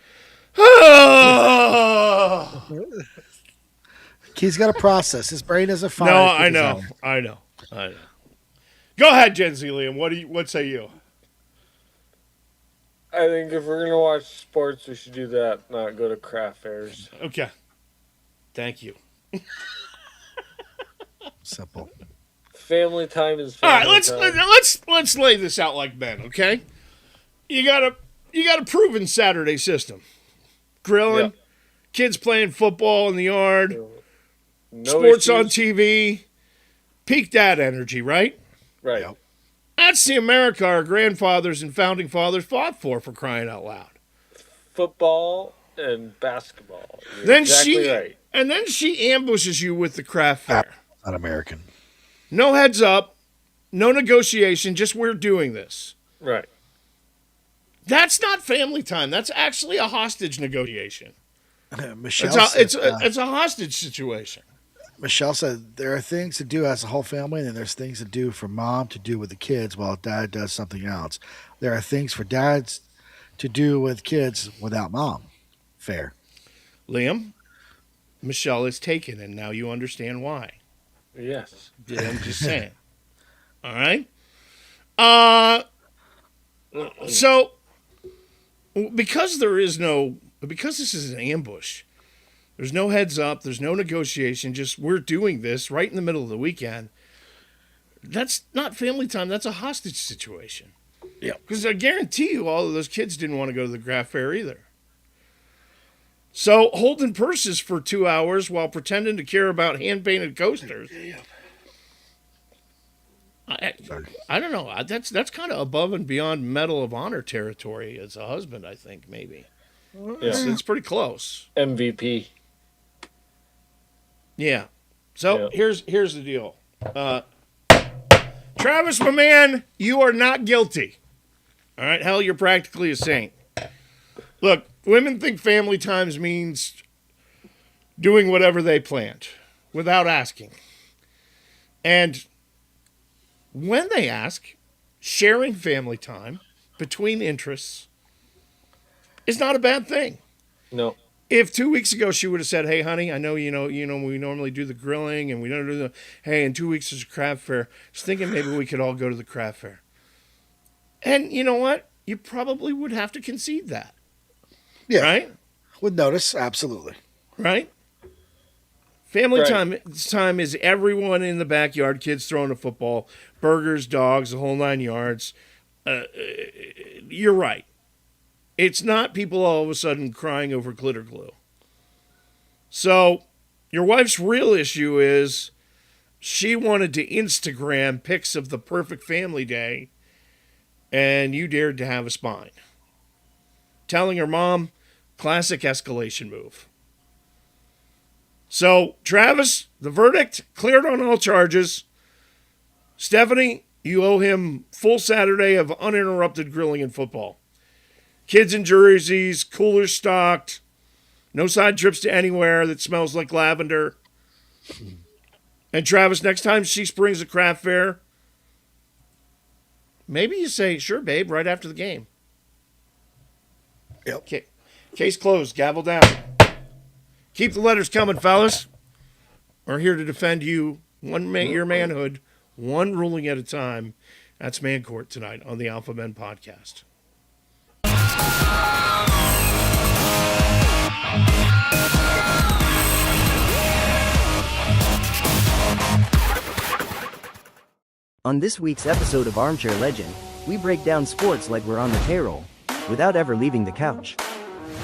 He's got a process. His brain isn't fine. No, I know. Go ahead, Gen Z Liam. What say you? I think if we're gonna watch sports, we should do that, not go to craft fairs. Okay. Thank you. Simple. Family time is All family right, time. let's lay this out like men, okay? You got a proven Saturday system. Grilling, Yeah. kids playing football in the yard, No sports on issues. TV, peak dad energy, right? Right. Yep. That's the America our grandfathers and founding fathers fought for crying out loud. Football and basketball. You're Then exactly right. And then she ambushes you with the craft fair. Not American. No heads up, no negotiation, just we're doing this. Right. That's not family time. That's actually a hostage negotiation. Michelle said, It's a hostage situation. Michelle said there are things to do as a whole family, and then there's things to do for mom to do with the kids while dad does something else. There are things for dads to do with kids without mom. Fair. Liam, Michelle is taken, and now you understand why. Yes. Yeah, I'm just saying. All right. So because this is an ambush, there's no heads up, there's no negotiation, just we're doing this right in the middle of the weekend. That's not family time, that's a hostage situation. Yeah. Because I guarantee you all of those kids didn't want to go to the craft fair either. So holding purses for 2 hours while pretending to care about hand-painted coasters. I don't know. That's kind of above and beyond Medal of Honor territory as a husband, I think, maybe. It's pretty close. MVP. Yeah. So Yeah. here's the deal. Travis, my man, you are not guilty. All right? Hell, you're practically a saint. Look, women think family times means doing whatever they planned without asking. And when they ask, sharing family time between interests is not a bad thing. No. If 2 weeks ago she would have said, "Hey, honey, I know you know we normally do the grilling and we don't do the in 2 weeks there's a craft fair. I was thinking maybe we could all go to the craft fair." And you know what? You probably would have to concede that. Yeah. Right? With notice, absolutely. Right? Family Right. time is everyone in the backyard, kids throwing a football, burgers, dogs, the whole 9 yards. You're right. It's not people all of a sudden crying over glitter glue. So your wife's real issue is she wanted to Instagram pics of the perfect family day, and you dared to have a spine. Telling her mom, classic escalation move. So, Travis, the verdict, cleared on all charges. Stephanie, you owe him full Saturday of uninterrupted grilling and football. Kids in jerseys, coolers stocked, no side trips to anywhere that smells like lavender. And Travis, next time she springs a craft fair, maybe you say, "Sure, babe," right after the game. Yep. Okay. Case closed. Gavel down. Keep the letters coming, fellas. We're here to defend you, your manhood, one ruling at a time. That's Man Court tonight on the Alpha Men Podcast. On this week's episode of Armchair Legend, we break down sports like we're on the payroll, without ever leaving the couch.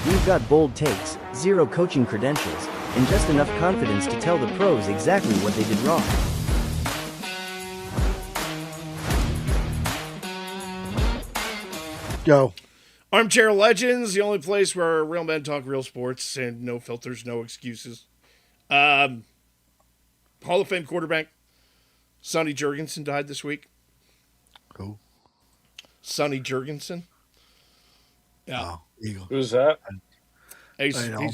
We've got bold takes, zero coaching credentials, and just enough confidence to tell the pros exactly what they did wrong. Go. Armchair Legends, the only place where real men talk real sports and no filters, no excuses. Hall of Fame quarterback Sonny Jurgensen died this week. Who? Sonny Jurgensen. Yeah. Oh, Eagle. Who's that? He's, I know.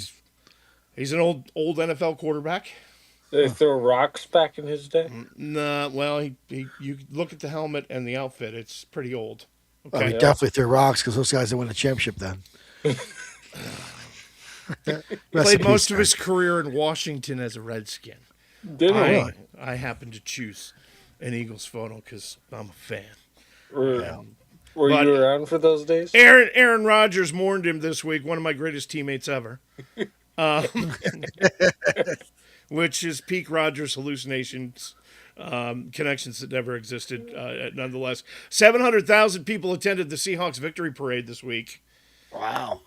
he's an old NFL quarterback. They throw rocks back in his day? Nah, well, you look at the helmet and the outfit, it's pretty old. Well, he Okay. definitely threw rocks because those guys didn't win the championship then. Played most of his career in Washington as a Redskin. Did he? I happen to choose an Eagles photo because I'm a fan. Were But- you around for those days? Aaron Rodgers mourned him this week, one of my greatest teammates ever. Which is peak Rodgers hallucinations, connections that never existed, nonetheless. 700,000 people attended the Seahawks victory parade this week. Wow.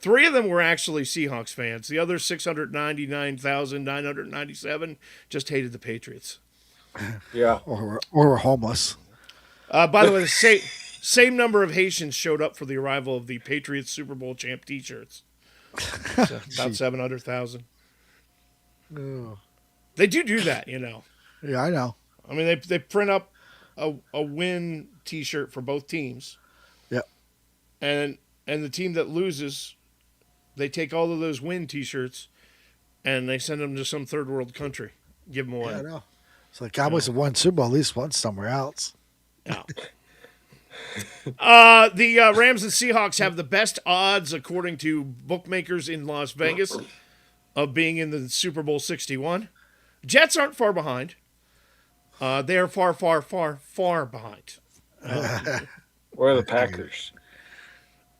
3 of them were actually Seahawks fans. The other 699,997 just hated the Patriots. Yeah. Or were homeless. By the way, the same number of Haitians showed up for the arrival of the Patriots Super Bowl champ T-shirts. So about 700,000. Oh. They do that, you know. Yeah, I know. I mean, they print up a win T-shirt for both teams, Yep. and the team that loses They take all of those win T-shirts and they send them to some third world country. Give them away. Yeah, I know. So the Cowboys have won Super Bowl at least once somewhere else. Yeah. The Rams and Seahawks have the best odds, according to bookmakers in Las Vegas, of being in the Super Bowl 61. Jets aren't far behind. They are far, far, far, far behind. Where are the Packers?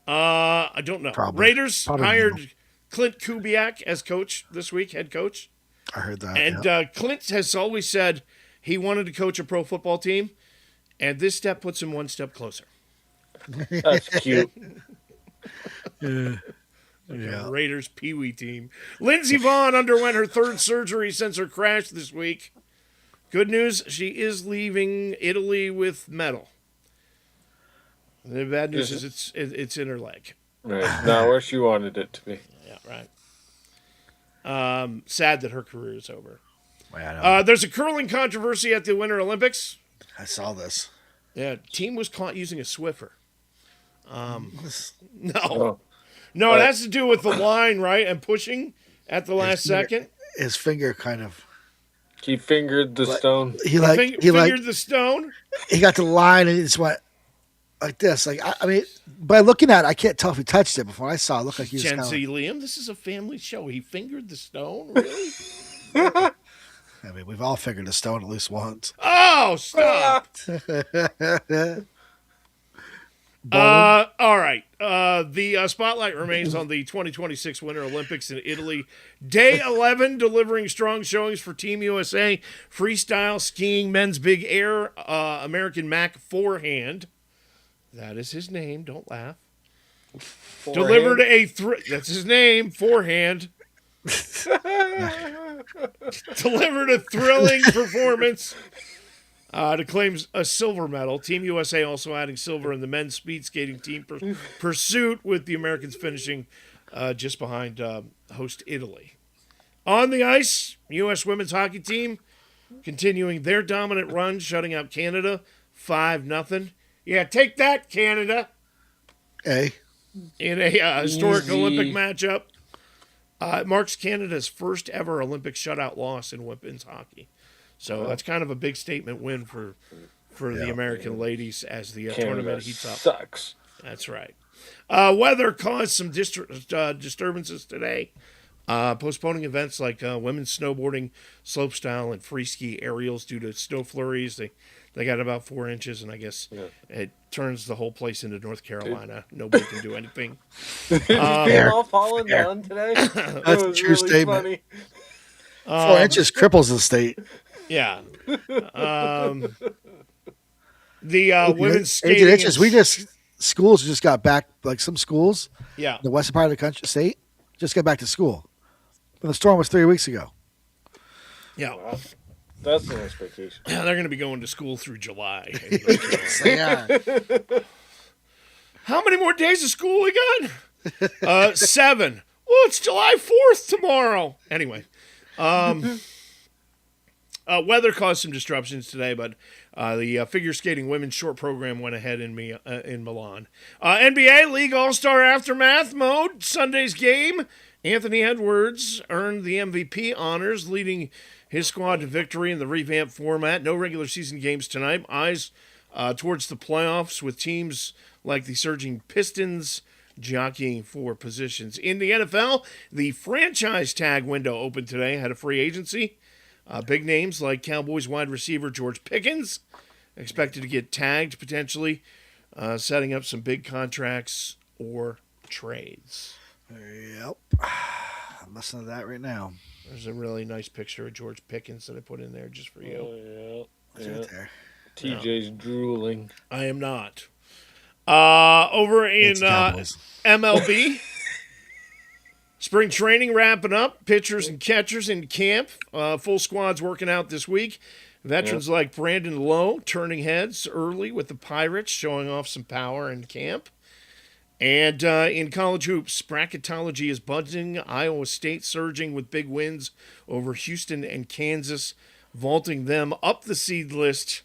I don't know. Probably. Raiders Probably hired Clint Kubiak as coach this week, head coach. I heard that. And Clint has always said he wanted to coach a pro football team, and this step puts him one step closer. That's cute. Yeah. Raiders Pee Wee team. Lindsey Vonn underwent her third surgery since her crash this week. Good news, she is leaving Italy with medal. The bad news is it's in her leg. Right. Not where she wanted it to be. Yeah, right. Sad that her career is over. Yeah, I know. There's a curling controversy at the Winter Olympics. I saw this. Yeah, team was caught using a Swiffer. No, Oh. no, it has to do with the line, right, and pushing at the last second. His finger kind of. He fingered the stone. He like Fingered the stone. he got to the line and he just went like this. Like I mean, by looking at it, I can't tell if he touched it. Before I saw it, looked like he was kind of. Jency Liam, this is a family show. He fingered the stone, really? I mean, we've all fingered a stone at least once. Oh, stop! All right. The spotlight remains on the 2026 Winter Olympics in Italy. Day 11, delivering strong showings for Team USA. Freestyle skiing, men's big air, American Mac forehand. That is his name. Don't laugh. Delivered that's his name, forehand. Delivered a thrilling performance to claim a silver medal. Team USA also adding silver in the men's speed skating team pursuit, with the Americans finishing just behind host Italy. On the ice, U.S. women's hockey team continuing their dominant run, shutting out Canada 5-0. Yeah, take that, Canada. Hey, In a historic Easy. Olympic matchup. It marks Canada's first ever Olympic shutout loss in women's hockey. So that's kind of a big statement win for the American ladies as the Canada tournament heats up. sucks. That's right. Weather caused some disturbances today, postponing events like women's snowboarding, slopestyle, and free ski aerials due to snow flurries. They got about 4 inches, and I guess it turns the whole place into North Carolina. Nobody can do anything. They're all falling down today. That's a true statement. Funny. 4 inches cripples the state. Yeah. The women's 18 skating. inches. Schools just got back. Like some schools, Yeah. the western part of the country, state, just got back to school. But the storm was 3 weeks ago. Yeah. Wow. That's a nice vacation. They're going to be going to school through July. Yeah. How many more days of school we got? 7. Well, it's July 4th tomorrow. Anyway. Weather caused some disruptions today, but the figure skating women's short program went ahead in Milan. NBA League All-Star Aftermath mode, Sunday's game. Anthony Edwards earned the MVP honors, leading his squad to victory in the revamped format. No regular season games tonight. Eyes towards the playoffs, with teams like the surging Pistons jockeying for positions. In the NFL, the franchise tag window opened today, had a free agency. Big names like Cowboys wide receiver George Pickens expected to get tagged, potentially setting up some big contracts or trades. Yep. I'm listening to that right now. There's a really nice picture of George Pickens that I put in there just for you. Oh, It's yeah. right there. TJ's drooling. I am not. Over in It's Cowboys. MLB, spring training wrapping up. Pitchers and catchers in camp. Full squads working out this week. Veterans like Brandon Lowe turning heads early with the Pirates, showing off some power in camp. And in college hoops, bracketology is buzzing. Iowa State surging with big wins over Houston and Kansas, vaulting them up the seed list.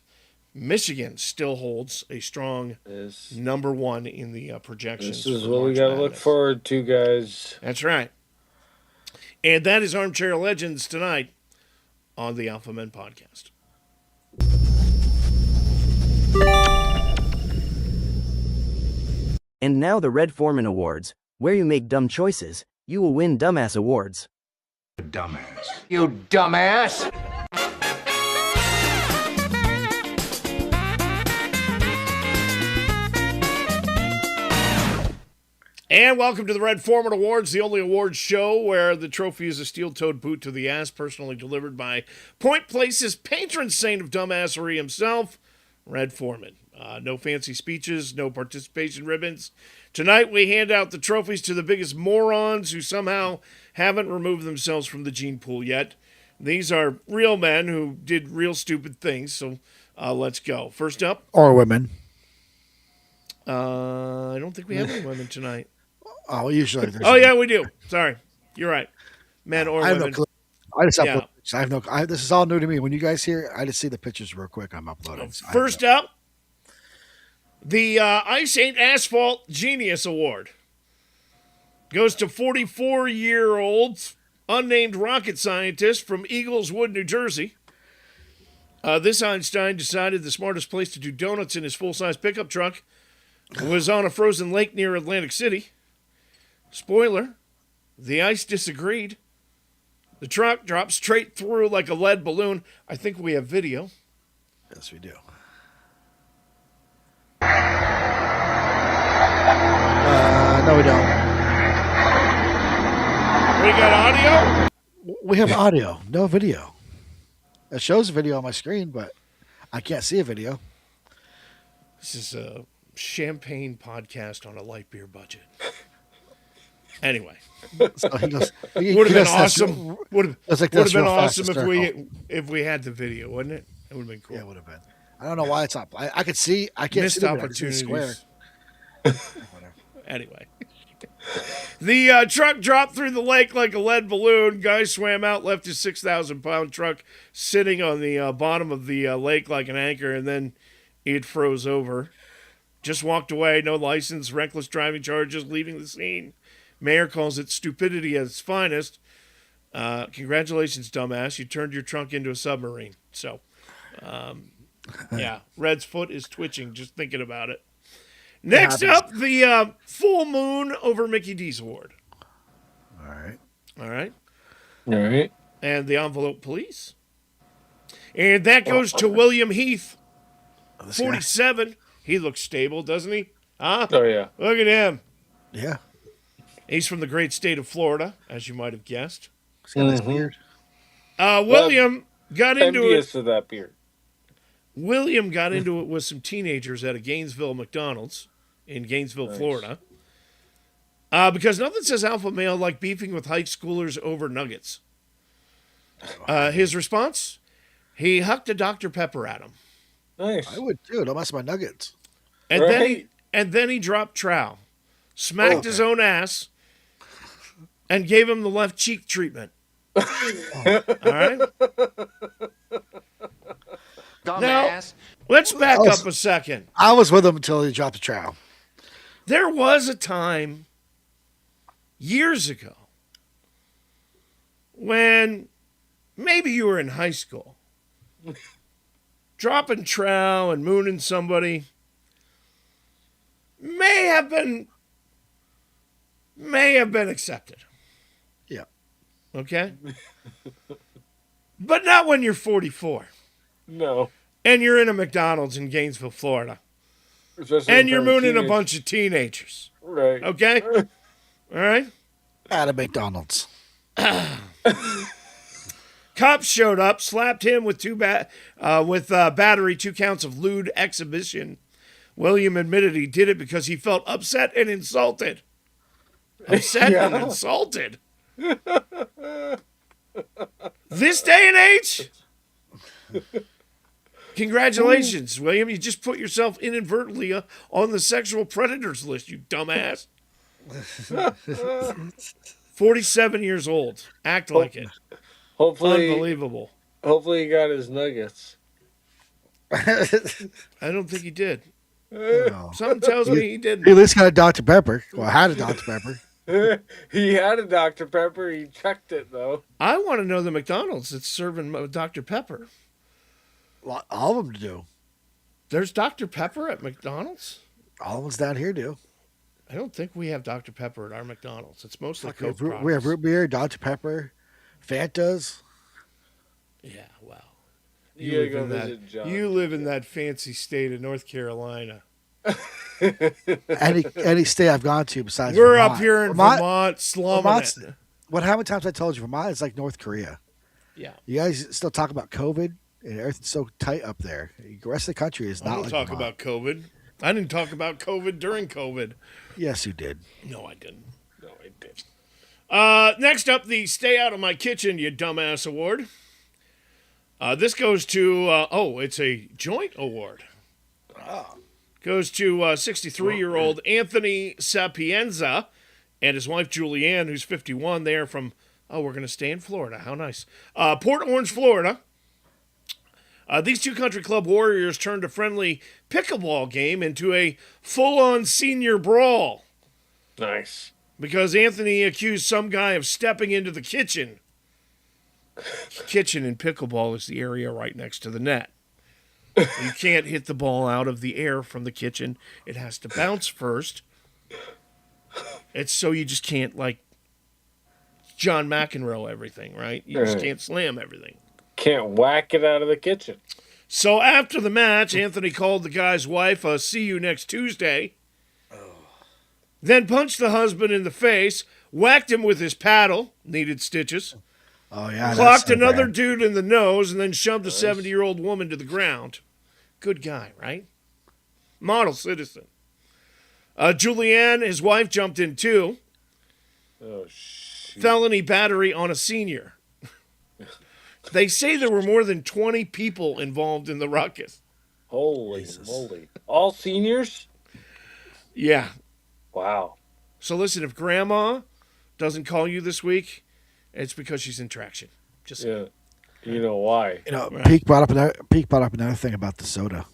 Michigan still holds a strong This, number one in the projections. this is for what we March got to look Madness. forward to, guys. That's right. And that is Armchair Legends tonight on the Alpha Men Podcast. And now the Red Foreman Awards, where you make dumb choices, you will win Dumbass Awards. You dumbass! And welcome to the Red Foreman Awards, the only awards show where the trophy is a steel-toed boot to the ass, personally delivered by Point Place's patron saint of dumbassery himself, Red Foreman. No fancy speeches, no participation ribbons. Tonight we hand out the trophies to the biggest morons who somehow haven't removed themselves from the gene pool yet. These are real men who did real stupid things, so let's go. First up. Or women. I don't think we have any women tonight. Oh, usually. Oh, yeah, we do. Sorry. You're right. Men or I have women. no clue. I just Yeah. upload. I have no. This is all new to me. When you guys hear, I just see the pictures real quick. I'm uploading. So First up, the Ice Ain't Asphalt Genius Award goes to 44-year-old unnamed rocket scientist from Eagleswood, New Jersey. This Einstein decided the smartest place to do donuts in his full-size pickup truck was on a frozen lake near Atlantic City. Spoiler, the ice disagreed. The truck dropped straight through like a lead balloon. I think we have video. yes, we do. No, we don't. We got audio? We have audio, no video. It shows a video on my screen, but I can't see a video. This is a champagne podcast on a light beer budget. Anyway, So he goes, would have been awesome. Would have It's like been this real fast awesome hysterical. if we had the video, wouldn't it? It would have been cool. Yeah, it would have been. I don't know why it's up. I could see. I can't Missed see the video. I can see the square. opportunities. Anyway, the truck dropped through the lake like a lead balloon. Guy swam out, left his 6,000-pound truck sitting on the bottom of the lake like an anchor, and then it froze over. Just walked away, no license, reckless driving charges, leaving the scene. Mayor calls it stupidity at its finest. Congratulations, dumbass. You turned your trunk into a submarine. So, yeah, Red's foot is twitching just thinking about it. Next up, the Full Moon over Mickey D's Award. All right. All right. All right. And the Envelope Police. And that goes to William Heath, This guy. 47. He looks stable, doesn't he? Huh? Oh, yeah. Look at him. Yeah. He's from the great state of Florida, as you might have guessed. He's got this beard. William got into it. Envious of that beard. William got into it with some teenagers at a Gainesville McDonald's in Gainesville, Florida. Because nothing says alpha male like beefing with high schoolers over nuggets. His response? He hucked a Dr. Pepper at him. Nice. I would too. Don't mess with my nuggets. And Right. then he dropped trowel, smacked his own ass, and gave him the left cheek treatment. All right? Now, let's back up a second. I was with him until he dropped the trowel. There was a time years ago when maybe you were in high school, dropping trowel and mooning somebody may have been accepted. Yeah. Okay? But not when you're 44 No. and you're in a McDonald's in Gainesville, Florida, Especially and in you're front of mooning a teenage- bunch of teenagers. Right. Okay? All right? At a McDonald's. Cops showed up, slapped him with battery, 2 counts of lewd exhibition. William admitted he did it because he felt upset and insulted. Upset and insulted. This day and age? Congratulations, William. You just put yourself inadvertently on the sexual predators list, you dumbass. 47 years old. Act like it. Hopefully, Unbelievable. hopefully he got his nuggets. I don't think he did. No. Something tells me he He didn't. at least got a Dr. Pepper. Well, had a Dr. Pepper. He had a Dr. Pepper. He checked it, though. I want to know the McDonald's that's serving Dr. Pepper. Well, all of them do. There's Dr. Pepper at McDonald's? All of us down here do. I don't think we have Dr. Pepper at our McDonald's. It's mostly Fuck, we Coke have, products. we have root beer, Dr. Pepper, Fantas. Yeah, well. You gotta live go in that- visit John. You live in that fancy state of North Carolina. Any state I've gone to besides We're Vermont. up here in Vermont slumming Vermont's- it. How many times I told you Vermont is like North Korea? Yeah. You guys still talk about COVID and everything's so tight up there. The rest of the country is I not don't like talk Vermont. about COVID. I didn't talk about COVID during COVID. Yes, you did. No, I didn't. No, I did. Next up, the Stay Out of My Kitchen, You Dumbass Award. This goes to, it's a joint award. Goes to 63-year-old Anthony Sapienza and his wife Julianne, who's 51. They are from, we're going to stay in Florida. How nice. Port Orange, Florida. These two country club warriors turned a friendly pickleball game into a full-on senior brawl Nice. because Anthony accused some guy of stepping into the kitchen. Kitchen in pickleball is the area right next to the net. You can't hit the ball out of the air from the kitchen. It has to bounce first. It's so you just can't, like, John McEnroe everything, right? You just Right. can't slam everything. Can't whack it out of the kitchen. So after the match, Anthony called the guy's wife a "see you next Tuesday," then punched the husband in the face, whacked him with his paddle, needed stitches, Oh yeah. that's clocked so another bad. dude in the nose, and then shoved a 70-year-old woman to the ground. Good guy, right? Model citizen. Julianne, his wife, jumped in too. Oh, shoot. Felony battery on a senior. They say there were more than 20 people involved in the ruckus. Holy moly. All seniors? Yeah. Wow. So listen, if Grandma doesn't call you this week, it's because she's in traction. Just Yeah. You know why. You know, Right. Peak brought up another thing about the soda.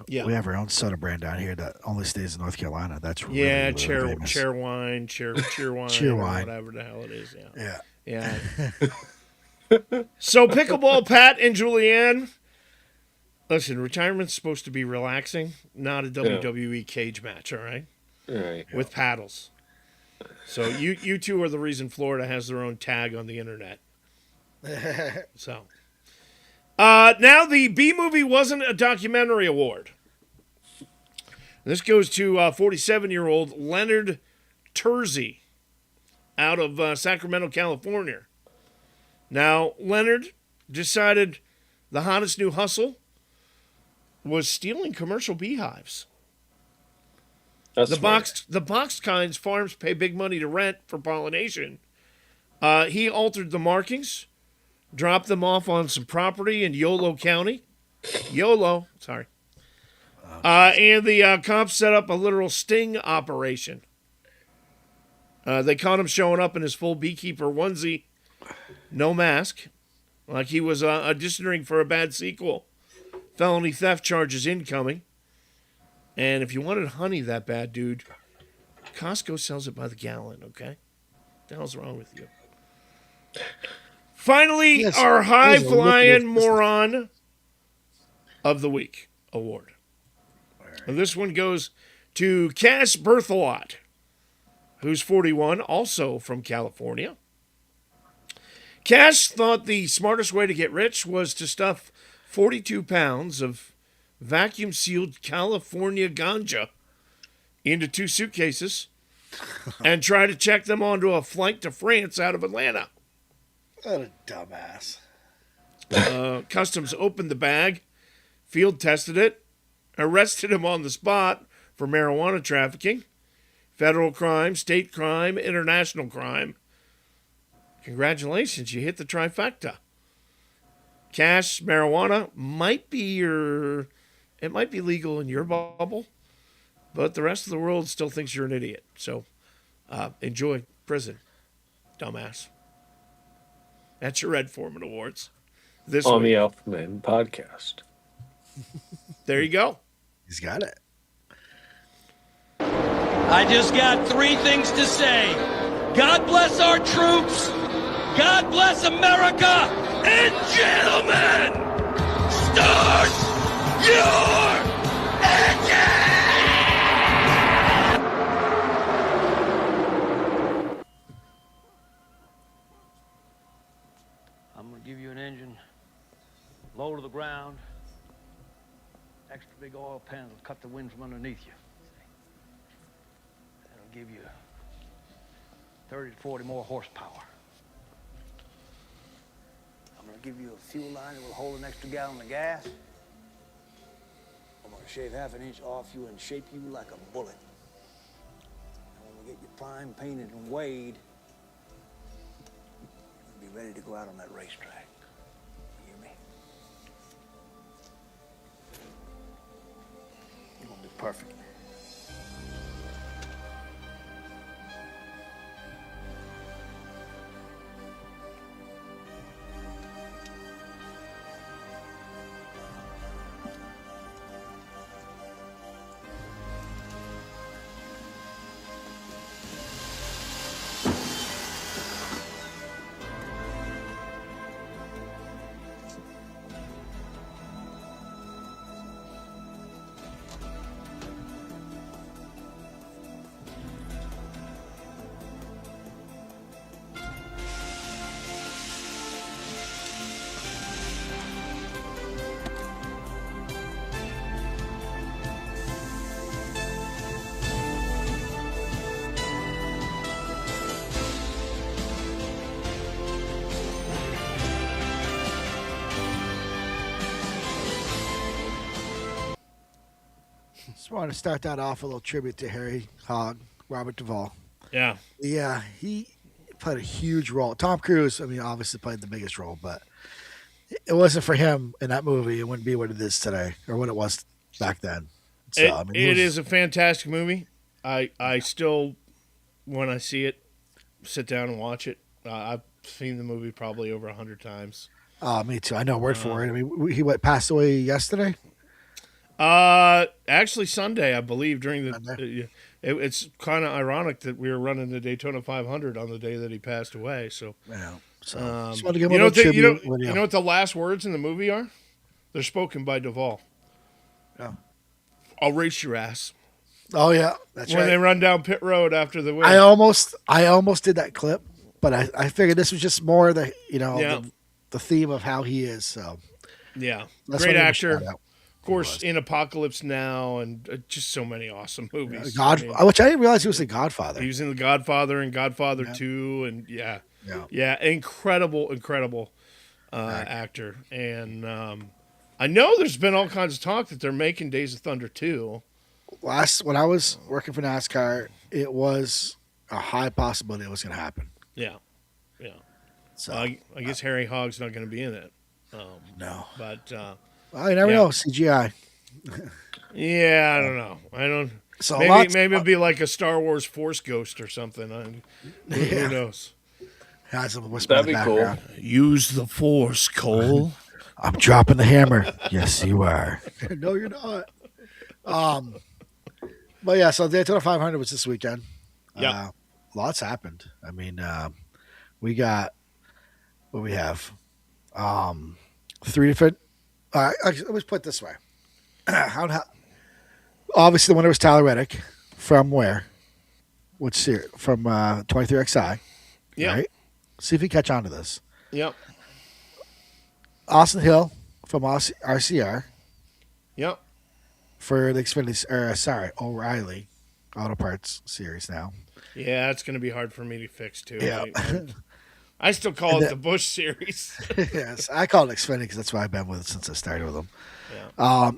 yeah, We have our own soda brand down here that only stays in North Carolina. That's really, yeah, really chair famous. wine, cheer wine, Cheer or wine. whatever the hell it is. Yeah, Yeah. yeah. So pickleball Pat and Julianne. Listen, retirement's supposed to be relaxing, not a WWE cage match. All right, Right. with paddles. So you two are the reason Florida has their own tag on the internet. So now the B movie wasn't a documentary award. This goes to 47-year-old Leonard Tersey out of Sacramento, California. Now, Leonard decided the hottest new hustle was stealing commercial beehives. That's The smart. boxed kinds farms pay big money to rent for pollination. He altered the markings, dropped them off on some property in Yolo County. Yolo, sorry. And the cops set up a literal sting operation. They caught him showing up in his full beekeeper onesie, no mask, like he was auditioning for a bad sequel. Felony theft charges incoming. And if you wanted honey that bad, dude, Costco sells it by the gallon, okay? What the hell's wrong with you? Finally, Yes, our it is a high-flying lucrative business. moron of the week award. And this one goes to Cass Berthelot, who's 41, also from California. Cash thought the smartest way to get rich was to stuff 42 pounds of vacuum-sealed California ganja into 2 suitcases and try to check them onto a flight to France out of Atlanta. What a dumbass. Customs opened the bag, field tested it, arrested him on the spot for marijuana trafficking, federal crime, state crime, international crime. Congratulations, you hit the trifecta. Cash, marijuana might be legal in your bubble, but the rest of the world still thinks you're an idiot. So enjoy prison, dumbass. That's your Ed Foreman Awards this On week. the Alpha Men podcast. There you go. He's got it. I just got 3 things to say. God bless our troops. God bless America. And gentlemen, start your engine! I'm going to give you an engine, low to the ground, extra big oil pan will cut the wind from underneath you. That'll give you 30 to 40 more horsepower. I'm going to give you a fuel line that will hold an extra gallon of gas. I'm going to shave half an inch off you and shape you like a bullet. And when we get you primed, painted, and weighed, you'll be ready to go out on that racetrack. You hear me? You're going to be perfect. Just wanted to start that off with a little tribute to Harry Hogg, Robert Duvall. Yeah. Yeah, he played a huge role. Tom Cruise, I mean, obviously played the biggest role, but it wasn't for him in that movie. It wouldn't be what it is today or what it was back then. So, It is a fantastic movie. I still, when I see it, sit down and watch it. I've seen the movie probably over 100 times. Me too. I know word for it. I mean, he passed away yesterday. Actually Sunday, I believe, during the. It's kind of ironic that we were running the Daytona 500 on the day that he passed away. So, Yeah. So, just you wanted to give him a know, little tribute. you know what the last words in the movie are? They're spoken by Duvall. Yeah. I'll race your ass. Oh yeah, that's When right. they run down pit road after the win. I almost did that clip, but I figured this was just more the the theme of how he is. So Yeah, that's great what I actor. was shout out. Of course, in Apocalypse Now, and just so many awesome movies. Which I didn't realize he was the Godfather. He was in The Godfather and Godfather 2, and incredible actor. And I know there's been all kinds of talk that they're making Days of Thunder 2. When I was working for NASCAR, it was a high possibility it was going to happen. Yeah. So I guess Harry Hogg's not going to be in it. No, But well, you never know. CGI. yeah, I don't know. I don't. So Maybe it'd be like a Star Wars Force Ghost or something. Who knows? Has a whisper in That'd the be cool. background. Use the Force, Cole. I'm dropping the hammer. Yes, you are. No, you're not. But yeah, so Daytona 500 was this weekend. Yeah. Lots happened. I mean, we got what we have. 3 different. Let me put it this way. Obviously, the winner was Tyler Reddick from where? Which series? From 23XI. Yeah. Right? See if you catch on to this. Yep. Austin Hill from RCR Yep. for the Xfinity, O'Reilly Auto Parts series now. Yeah, it's going to be hard for me to fix too. Yeah. I still call it the Bush series. Yes, I call it Xfinity because that's why I've been with it since I started with them. Yeah.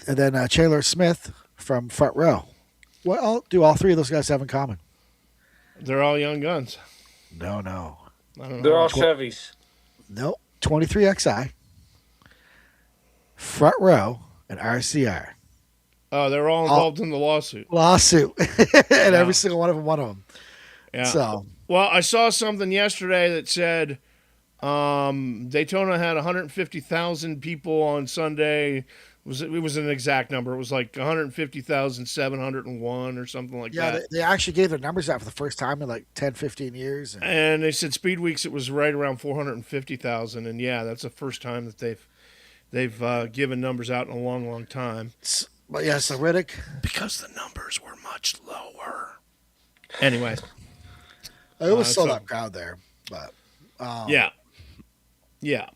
And then Chandler Smith from Front Row. What do all 3 of those guys have in common? They're all young guns. No. I don't know. They're all Chevys. Nope. 23XI, Front Row, and RCR. Oh, they're all involved in the lawsuit. And every single one of them. Yeah. So, Well, I saw something yesterday that said Daytona had 150,000 people on Sunday. It was an exact number. It was like 150,701 or something like Yeah, that. they actually gave their numbers out for the first time in like 10, 15 years. And And they said Speed Weeks it was right around 450,000, and yeah, that's the first time that they've given numbers out in a long, long time. but yeah, so Riddick, Because the numbers were much lower. Anyway, it was sold so- out crowd there, but yeah.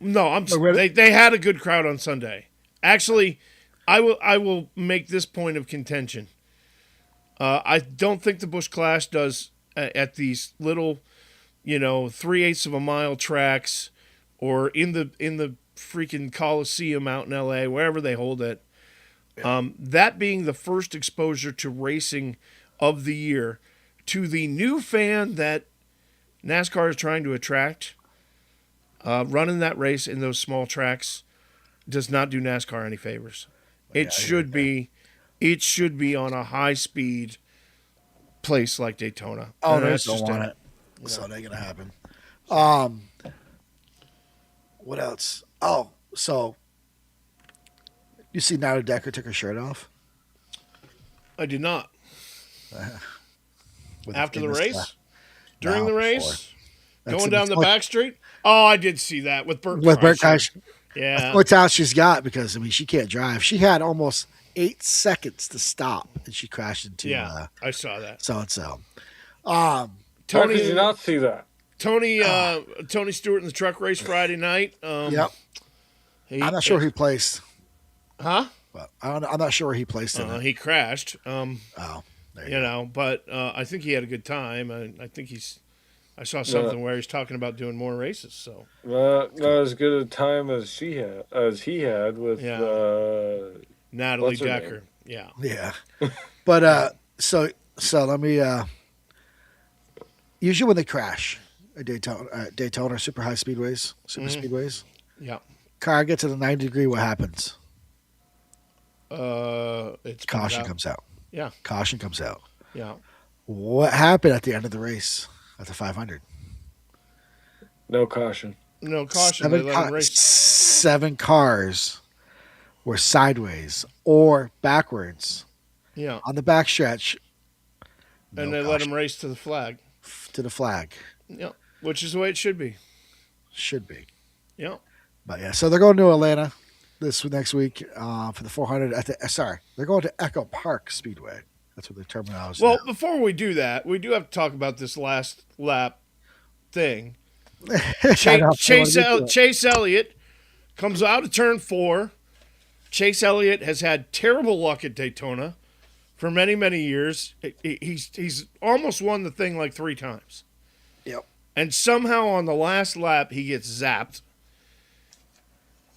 No, Riddick- they had a good crowd on Sunday. Actually, I will make this point of contention. I don't think the Busch Clash does at these little, 3/8 of a mile tracks, or in the freaking Coliseum out in L.A., wherever they hold it. That being the first exposure to racing of the year to the new fan that NASCAR is trying to attract, running that race in those small tracks does not do NASCAR any favors. It should be on a high speed place like Daytona. oh, And they that's don't just want it. it. So that ain't gonna happen. What else? Oh, so you see Nada Decker took her shirt off I did not. with After the famous, race? During no, the race? before. That's Going the down the only- back street? Oh, I did see that with Burt with Burt Kreischer. Kreischer. Yeah. What's out she's got, because I mean she can't drive. She had almost 8 seconds to stop, and she crashed into Yeah, I saw that. so and so. How could you not see that? Tony Stewart in the truck race Friday night. Yep. I'm not sure who placed, Huh? but I'm not sure where he placed in it. He crashed. Oh, there you go. But I think he had a good time. I think I saw something where he's talking about doing more races. So Not as good a time as he had with Natalie What's her Decker. Yeah. Yeah. But so let me usually when they crash at Daytona or super high speedways, speedways, Yeah. car gets to the 90-degree, what happens? It's Caution comes out. Yeah. Caution comes out. Yeah. What happened at the end of the race at the 500? no caution. No caution. They let him race. 7 cars were sideways or backwards Yeah. on the backstretch. And No they let caution. him race to the flag. To the flag. Yeah. Which is the way it should be. Should be. Yeah. But yeah, so they're going to Atlanta next week for the 400. They're going to Echo Park Speedway. That's what the terminology. Well, before we do that, we do have to talk about this last lap thing. Chase Elliott comes out of turn 4. Chase Elliott has had terrible luck at Daytona for many, many years. He's almost won the thing like 3 times. Yep. And somehow on the last lap, he gets zapped.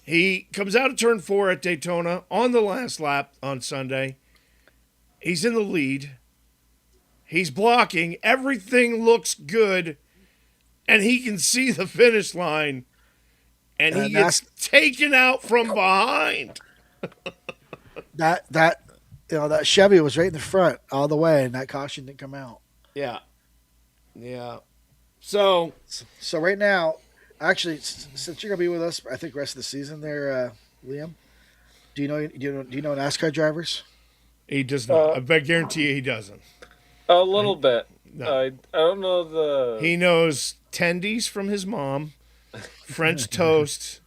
He comes out of turn 4 at Daytona on the last lap on Sunday. He's in the lead. He's blocking. Everything looks good. And he can see the finish line. And he gets taken out from behind. that Chevy was right in the front all the way, and that caution didn't come out. Yeah. Yeah. So right now, actually, since you're gonna be with us, I think the rest of the season, there, Liam. Do you know NASCAR drivers? he does not. I guarantee you he doesn't. A little bit. No. I don't know the. He knows tendies from his mom, French toast,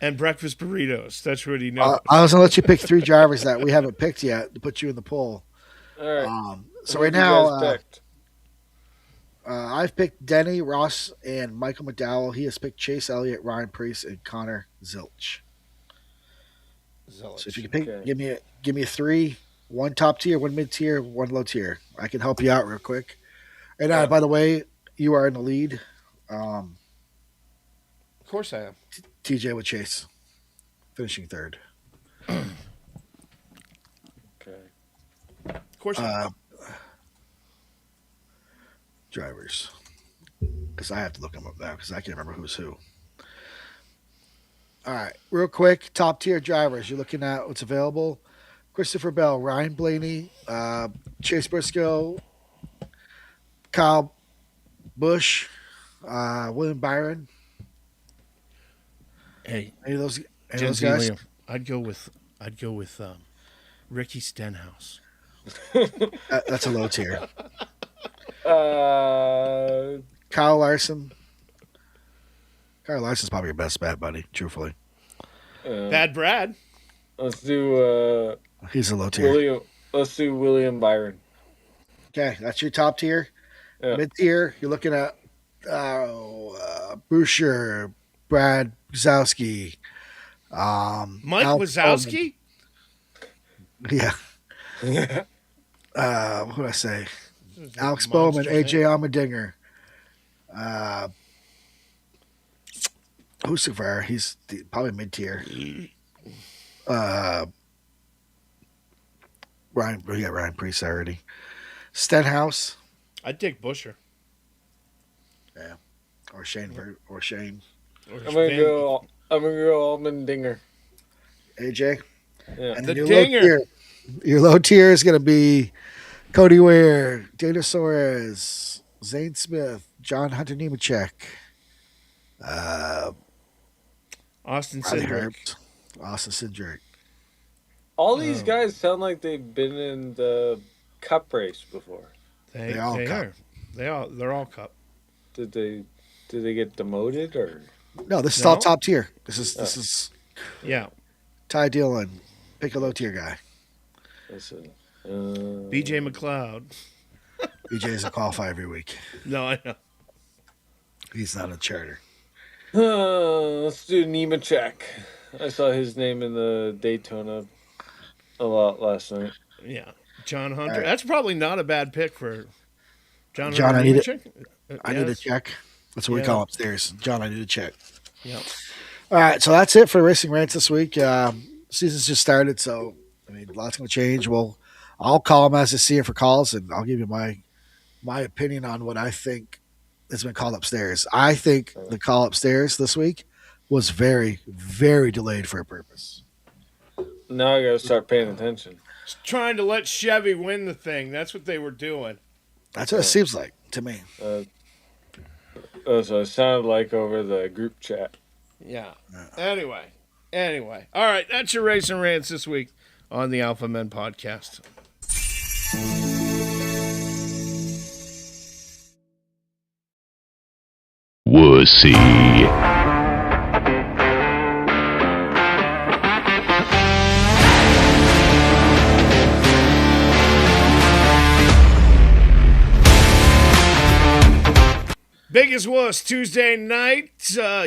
and breakfast burritos. That's what he knows. I was gonna let you pick 3 drivers that we haven't picked yet to put you in the poll. All right. So Who right have you now, guys picked? I've picked Denny Ross and Michael McDowell. He has picked Chase Elliott, Ryan Preece, and Connor Zilch. So if you can pick, Okay. give me a 3, 1 top tier, 1 mid tier, 1 low tier. I can help you out real quick. And by the way, you are in the lead. Of course I am. TJ with Chase, finishing 3rd. Okay. Of course I am. Drivers, because I have to look them up now because I can't remember who's who. All right, real quick, top tier drivers. You're looking at what's available: Christopher Bell, Ryan Blaney, Chase Briscoe, Kyle Busch, William Byron. Hey, Any of those Gen Z guys? Liam, I'd go with I'd go with Ricky Stenhouse. That's a low tier. Uh, Kyle Larson. Kyle Larson's probably your best bet, buddy. Truthfully, Bad Brad. let's do he's a low tier. William. Let's do William Byron. Okay, that's your top tier. Yeah. Mid tier, you're looking at Boucher, Brad Wazowski, Mike Alex Wazowski? Bowman. Yeah. What did I say? Alex Bowman, AJ Allmendinger. Who's Guevara? He's probably mid tier. Ryan Priest already. Stenhouse. I'd take Busher. Yeah. Or Shane. Or Shane. I'm gonna go Allmendinger. AJ. Yeah. And The then Dinger. Your low tier is going to be Cody Ware, Dana Suarez, Zane Smith, John Hunter Nemechek, Austin Riley Cindric. Herbst, Austin Cindric. All these guys sound like they've been in the cup race before. They all cup. are. They're all cup. Did they get demoted or? No, this is No? all top tier. This is Yeah. Ty Dillon. Pick a low tier guy. Listen, BJ McLeod. BJ doesn't qualify every week. No, I know. He's not a charter. let's do Nemechek. I saw his name in the Daytona a lot last night. Yeah. John Hunter. right. That's probably not a bad pick for John John, Hunter. I need it. Nemechek? I need a check. That's what we Yeah. call upstairs. John, I need a check. Yeah. All right, so that's it for Racing Rants this week. Season's just started, so I mean, lots going to change. I'll call them as I see it for calls, and I'll give you my opinion on what I think has been called upstairs. I think the call upstairs this week was very, very delayed for a purpose. Now I gotta start paying attention. Trying to let Chevy win the thing. That's what they were doing. That's what it seems like to me. So it sounded like over the group chat. Yeah. Anyway. All right. That's your Racing Rants this week on the Alpha Men podcast. Wussy. Biggest wuss Tuesday night.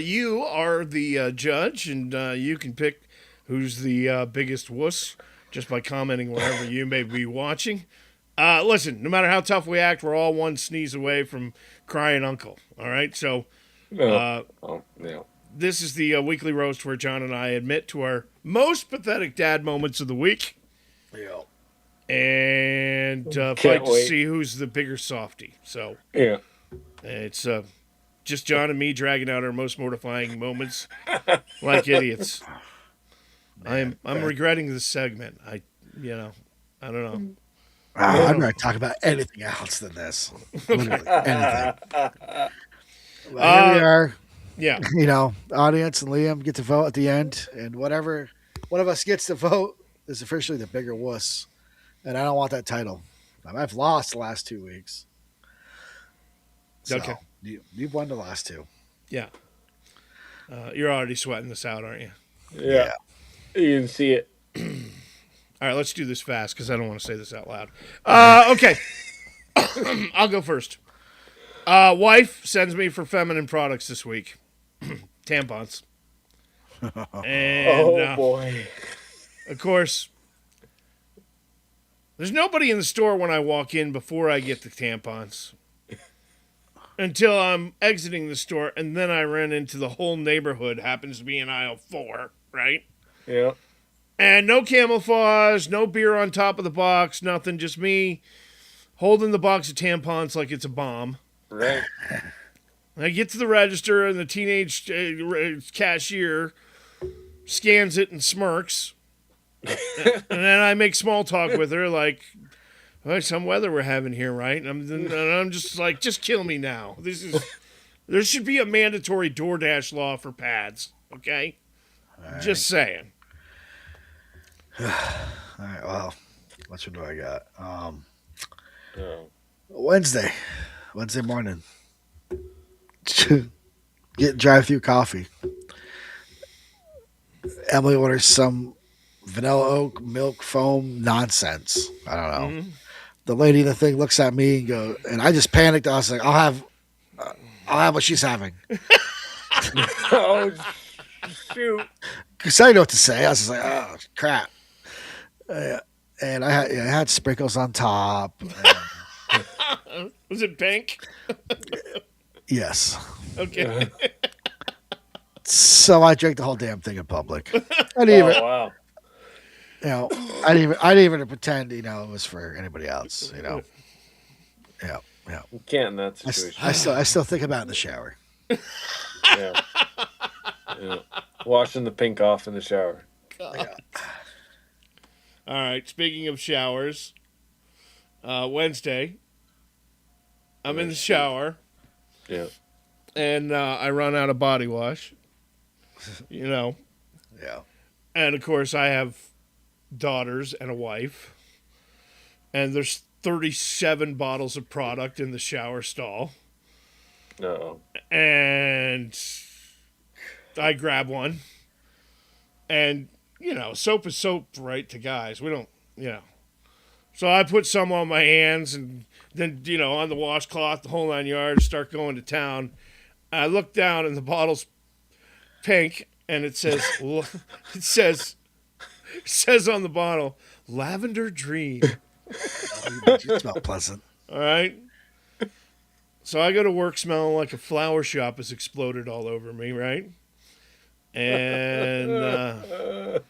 You are the judge, and you can pick who's the biggest wuss just by commenting wherever you may be watching. Listen, no matter how tough we act, we're all one sneeze away from crying uncle. All right, so Yeah. this is the weekly roast where John and I admit to our most pathetic dad moments of the week, Yeah. and fight Can't to wait. see who's the bigger softy. So. Yeah. It's just John and me dragging out our most mortifying moments like idiots. I'm regretting this segment. I don't know. I'm not talking about anything else than this. Literally anything. Well, here we are. Yeah. You know, audience and Liam get to vote at the end, and whatever one of us gets to vote is officially the bigger wuss. And I don't want that title. I've lost the last 2 weeks. So, Okay. You've won the last two. Yeah. You're already sweating this out, aren't you? Yeah. You can see it. All right, let's do this fast because I don't want to say this out loud. Okay. I'll go first. Wife sends me for feminine products this week. Tampons. And, Boy. of course, there's nobody in the store when I walk in before I get the tampons. Until I'm exiting the store, and then I run into the whole neighborhood, happens to be in aisle 4, right? Yeah. And no camouflage, no beer on top of the box, nothing, just me holding the box of tampons like it's a bomb. Right. I get to the register, and the teenage cashier scans it and smirks. And then I make small talk with her, like, "Oh, some weather we're having here, right?" And I'm just like, just kill me now. There should be a mandatory DoorDash law for pads, okay? Just saying. All right. Well, what do I got? Oh. Wednesday morning. Get drive-through coffee. Emily orders some vanilla oak milk foam nonsense. I don't know. The lady in the thing looks at me and goes, and I just panicked. I was like, I'll have what she's having. Oh, shoot. Because I didn't know what to say. I was just like, oh, crap. And I had sprinkles on top. Was it pink? Yes. Okay. So I drank the whole damn thing in public. I didn't even, Wow. I didn't even pretend, it was for anybody else, Yeah. You can't in that situation. I still think about it in the shower. Yeah. Yeah. Washing the pink off in the shower. All right. Speaking of showers, Wednesday, I'm in the shower. Yeah. And I run out of body wash. Yeah. And of course, I have daughters and a wife. And there's 37 bottles of product in the shower stall. Uh-oh. And I grab one. And, soap is soap, right, to guys. We don't, So I put some on my hands and then, on the washcloth, the whole 9 yards, start going to town. I look down and the bottle's pink and it says, it says on the bottle, Lavender Dream. You smell pleasant. All right. So I go to work smelling like a flower shop has exploded all over me, right? And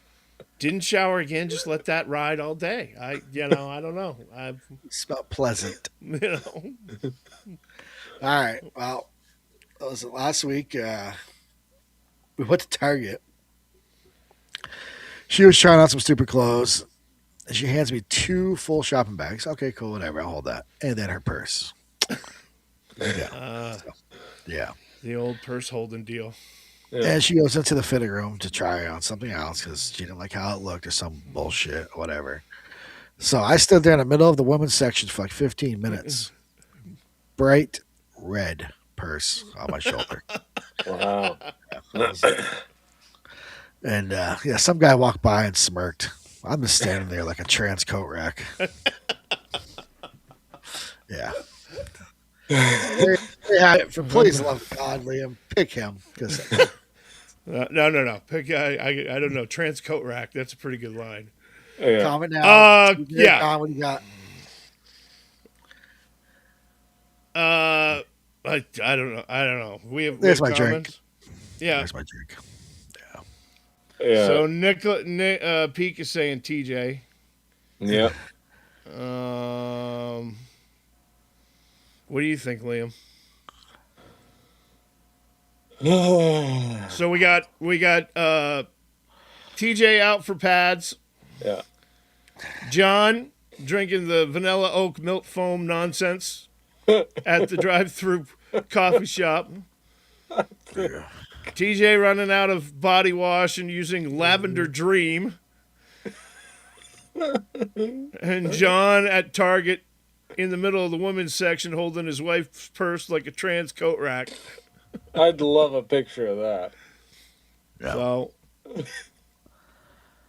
didn't shower again, just let that ride all day. I don't know. You smell pleasant. All right. Well, that was last week. We went to Target. She was trying on some stupid clothes. And she hands me 2 full shopping bags. Okay, cool, whatever. I'll hold that. And then her purse. Yeah. Yeah. The old purse holding deal. Yeah. And she goes into the fitting room to try on something else because she didn't like how it looked or some bullshit, whatever. So I stood there in the middle of the women's section for like 15 minutes. Bright red purse on my shoulder. Wow. And some guy walked by and smirked. I'm just standing there like a trans coat rack. Yeah. For please love God, Liam, pick him. No. Pick, I don't know. Trans coat rack. That's a pretty good line. Yeah. Comment now. Yeah. Don, what do you got? I don't know. There's my comments? drink. Yeah. There's my drink. Yeah. So Nick Peak is saying TJ. Yeah. What do you think, Liam? So we got TJ out for pads. Yeah. John drinking the vanilla oak milk foam nonsense at the drive-through coffee shop. TJ running out of body wash and using Lavender Dream. And John at Target in the middle of the women's section holding his wife's purse like a trans coat rack. I'd love a picture of that. Yeah.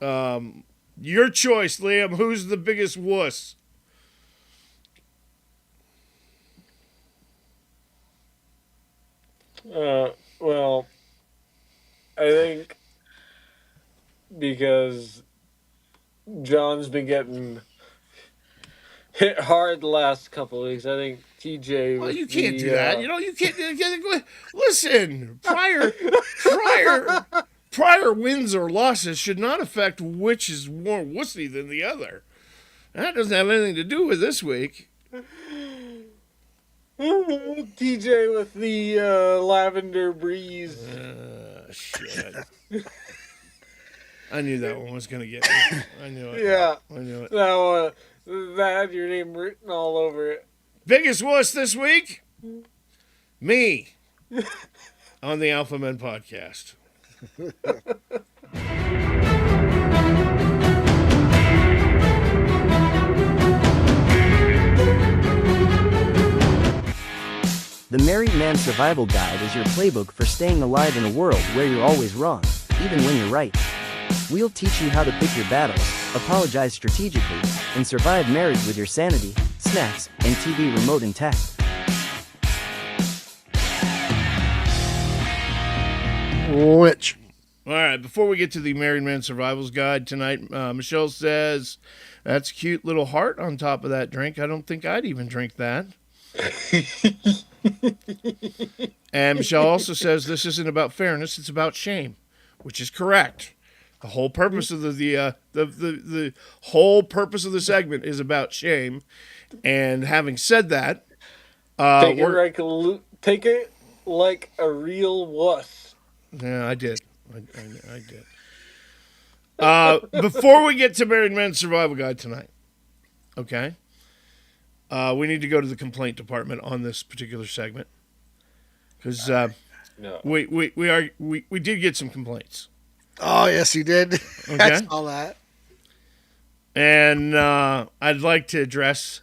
So, your choice, Liam. Who's the biggest wuss? Well, I think because John's been getting hit hard the last couple of weeks. I think TJ. Well, you can't do that. You can't. Listen, prior wins or losses should not affect which is more wussy than the other. That doesn't have anything to do with this week. TJ with the lavender breeze. Shit. I knew that one was going to get me. I knew it. Yeah. I knew it. Now, that had your name written all over it. Biggest wuss this week? Me. On the Alpha Men podcast. The Married Man's Survival Guide is your playbook for staying alive in a world where you're always wrong, even when you're right. We'll teach you how to pick your battles, apologize strategically, and survive marriage with your sanity, snacks, and TV remote intact. Which? All right, before we get to the Married Man Survival's Guide tonight, Michelle says, that's a cute little heart on top of that drink. I don't think I'd even drink that. And Michelle also says, this isn't about fairness, it's about shame, which is correct. The whole purpose of the whole purpose of the segment is about shame. And having said that, take it like a real wuss. Yeah, I did. I did. Before we get to Married Man's Survival Guide tonight, okay, we need to go to the complaint department on this particular segment because No. we did get some complaints. Oh, yes, you did. Okay. I saw that. And I'd like to address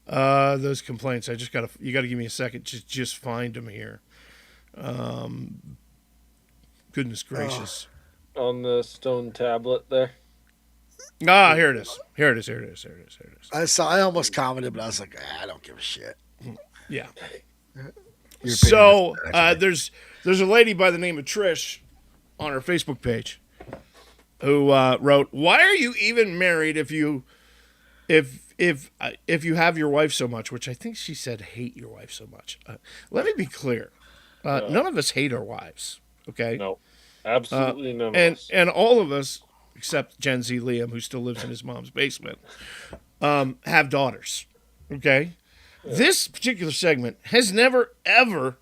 those complaints. You got to give me a second to just find them here. Goodness gracious. On the stone tablet there. Here it is. Here it is. I almost commented, but I was like, I don't give a shit. Yeah. Your So opinion is- there's a lady by the name of Trish on her Facebook page who wrote, "Why are you even married if you have your wife so much?" Which I think she said, "Hate your wife so much." Let me be clear. None of us hate our wives. Okay. No. Absolutely none of And us. and all of us, except Gen Z Liam, who still lives in his mom's basement, have daughters. Okay. Yeah. This particular segment has never ever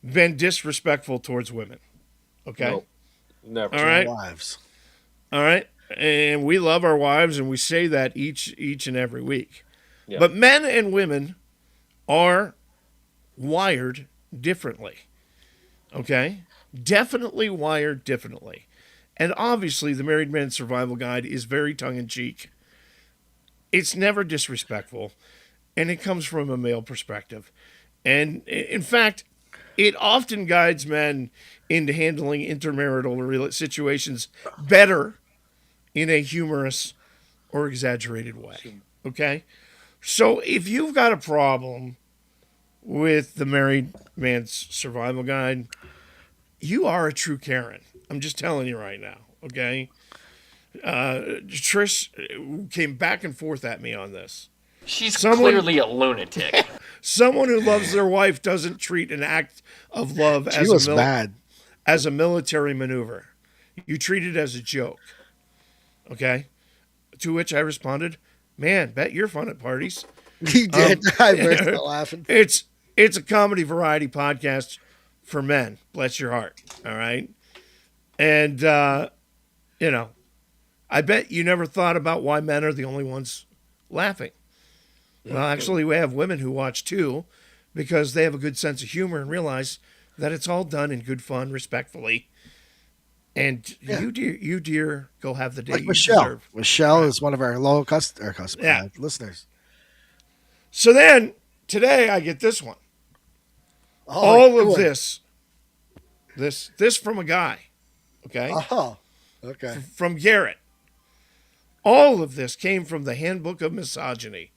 been disrespectful towards women. Okay. Nope. Never. All right. Wives. All right. And we love our wives, and we say that each and every week. Yeah. But men and women are wired differently. Okay? Definitely wired differently. And obviously, the Married Man's Survival Guide is very tongue-in-cheek. It's never disrespectful, and it comes from a male perspective. And in fact, it often guides men into handling intermarital situations better in a humorous or exaggerated way. Okay? So if you've got a problem with the Married Man's Survival Guide, you are a true Karen. I'm just telling you right now, okay? Trish came back and forth at me on this. She's clearly a lunatic. Someone who loves their wife doesn't treat an act of love as a military maneuver. You treat it as a joke, okay? To which I responded, "Man, bet you're fun at parties." He did. I burst out laughing. It's a comedy variety podcast for men. Bless your heart. All right. And, I bet you never thought about why men are the only ones laughing. Well, actually, we have women who watch too because they have a good sense of humor and realize that it's all done in good fun, respectfully. And you dear, go have the day Like you Michelle. deserve. Michelle is one of our loyal listeners. So then, today I get this one. Oh, All of this from a guy, okay? Oh, okay. From Garrett. All of this came from the Handbook of Misogyny.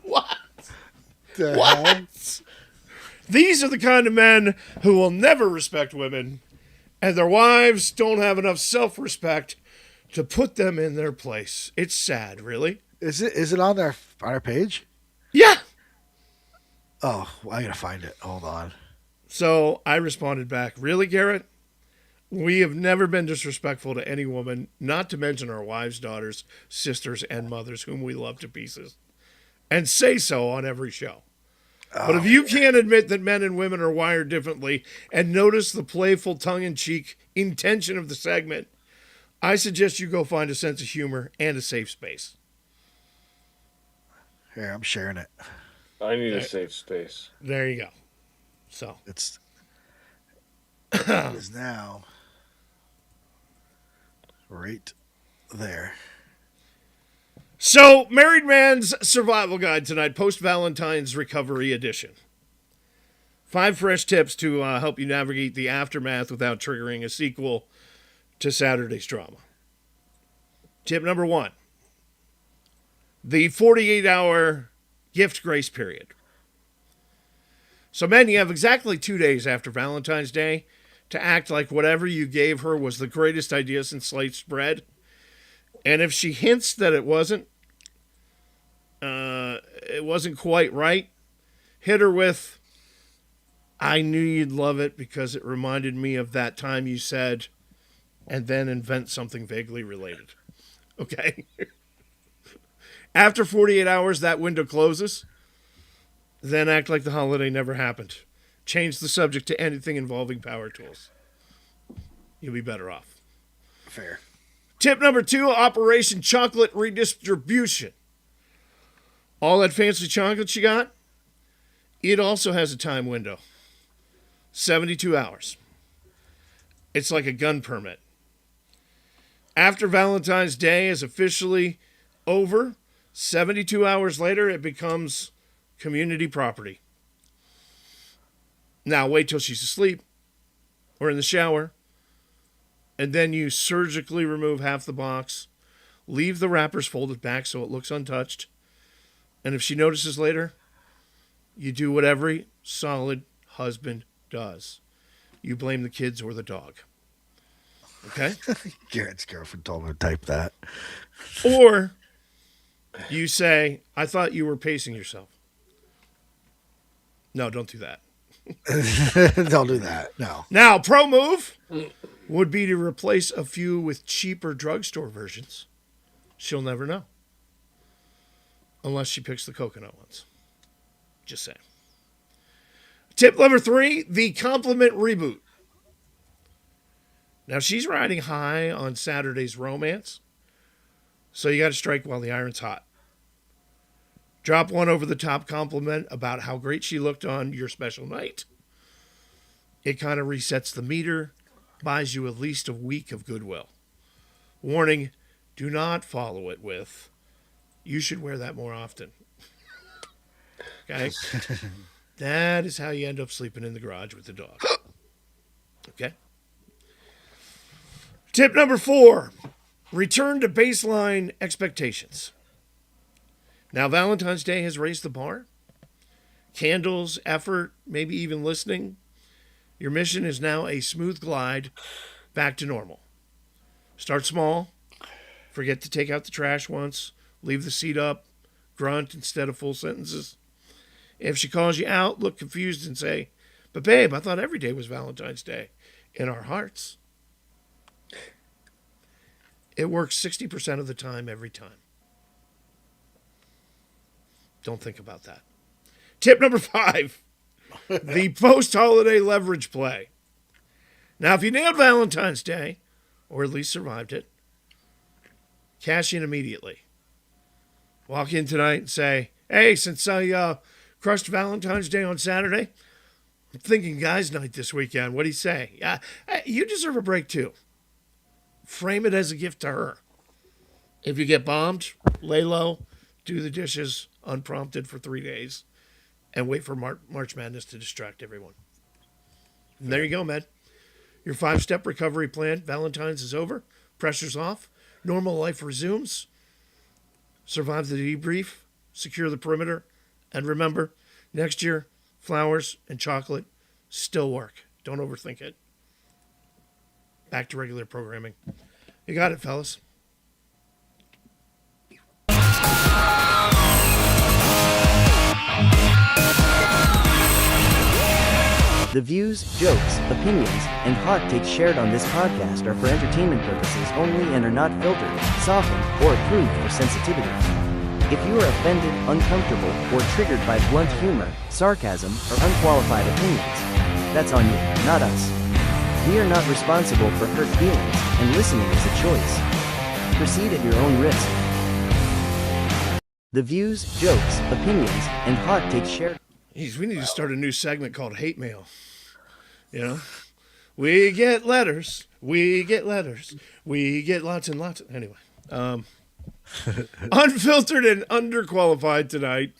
What? What? These are the kind of men who will never respect women, and their wives don't have enough self-respect to put them in their place. It's sad, really. Is it on our page? Yeah. Oh, I gotta find it. Hold on. So I responded back, "Really, Garrett? We have never been disrespectful to any woman, not to mention our wives, daughters, sisters, and mothers, whom we love to pieces, and say so on every show. But if you can't admit that men and women are wired differently and notice the playful tongue-in-cheek intention of the segment, I suggest you go find a sense of humor and a safe space." Here, I'm sharing it. I need a safe space. There you go. So it is now right there. So, Married Man's Survival Guide tonight, post-Valentine's Recovery Edition. 5 fresh tips to help you navigate the aftermath without triggering a sequel to Saturday's drama. Tip number 1. The 48-hour gift grace period. So, men, you have exactly 2 days after Valentine's Day to act like whatever you gave her was the greatest idea since sliced bread. And if she hints that it wasn't quite right, hit her with, I knew you'd love it because it reminded me of that time you said, and then invent something vaguely related. Okay? After 48 hours, that window closes. Then act like the holiday never happened. Change the subject to anything involving power tools. You'll be better off. Fair. Tip number 2, Operation Chocolate Redistribution. All that fancy chocolate you got, it also has a time window. 72 hours. It's like a gun permit. After Valentine's Day is officially over, 72 hours later, it becomes community property. Now, wait till she's asleep or in the shower, and then you surgically remove half the box, leave the wrappers folded back so it looks untouched, and if she notices later, you do what every solid husband does. You blame the kids or the dog. Okay? Garrett's girlfriend told him to type that. Or you say, I thought you were pacing yourself. No, don't do that. Don't do that. No. Now, pro move would be to replace a few with cheaper drugstore versions. She'll never know. Unless she picks the coconut ones. Just saying. Tip number 3, the compliment reboot. Now, she's riding high on Saturday's romance, so you got to strike while the iron's hot. Drop one over-the-top compliment about how great she looked on your special night. It kind of resets the meter, buys you at least a week of goodwill. Warning, do not follow it with, you should wear that more often. Okay? That is how you end up sleeping in the garage with the dog. Okay? Tip number 4, return to baseline expectations. Now, Valentine's Day has raised the bar. Candles, effort, maybe even listening. Your mission is now a smooth glide back to normal. Start small. Forget to take out the trash once. Leave the seat up. Grunt instead of full sentences. If she calls you out, look confused and say, but babe, I thought every day was Valentine's Day. In our hearts. It works 60% of the time, every time. Don't think about that. Tip number 5, the post-holiday leverage play. Now, if you nailed Valentine's Day, or at least survived it, cash in immediately. Walk in tonight and say, hey, since I crushed Valentine's Day on Saturday, I'm thinking guys' night this weekend. What do you say? You deserve a break, too. Frame it as a gift to her. If you get bombed, lay low, do the dishes unprompted for 3 days, and wait for March Madness to distract everyone. And there you go, man. Your 5-step recovery plan. Valentine's is over. Pressure's off. Normal life resumes. Survive the debrief. Secure the perimeter. And remember, next year, flowers and chocolate still work. Don't overthink it. Back to regular programming. You got it, fellas. The views, jokes, opinions, and hot takes shared on this podcast are for entertainment purposes only and are not filtered, softened, or approved for sensitivity. If you are offended, uncomfortable, or triggered by blunt humor, sarcasm, or unqualified opinions, that's on you, not us. We are not responsible for hurt feelings, and listening is a choice. Proceed at your own risk. The views, jokes, opinions, and hot takes shared. Jeez, we need to start a new segment called Hate Mail. You know? We get letters. We get letters. We get lots and lots. Anyway. Unfiltered and underqualified tonight.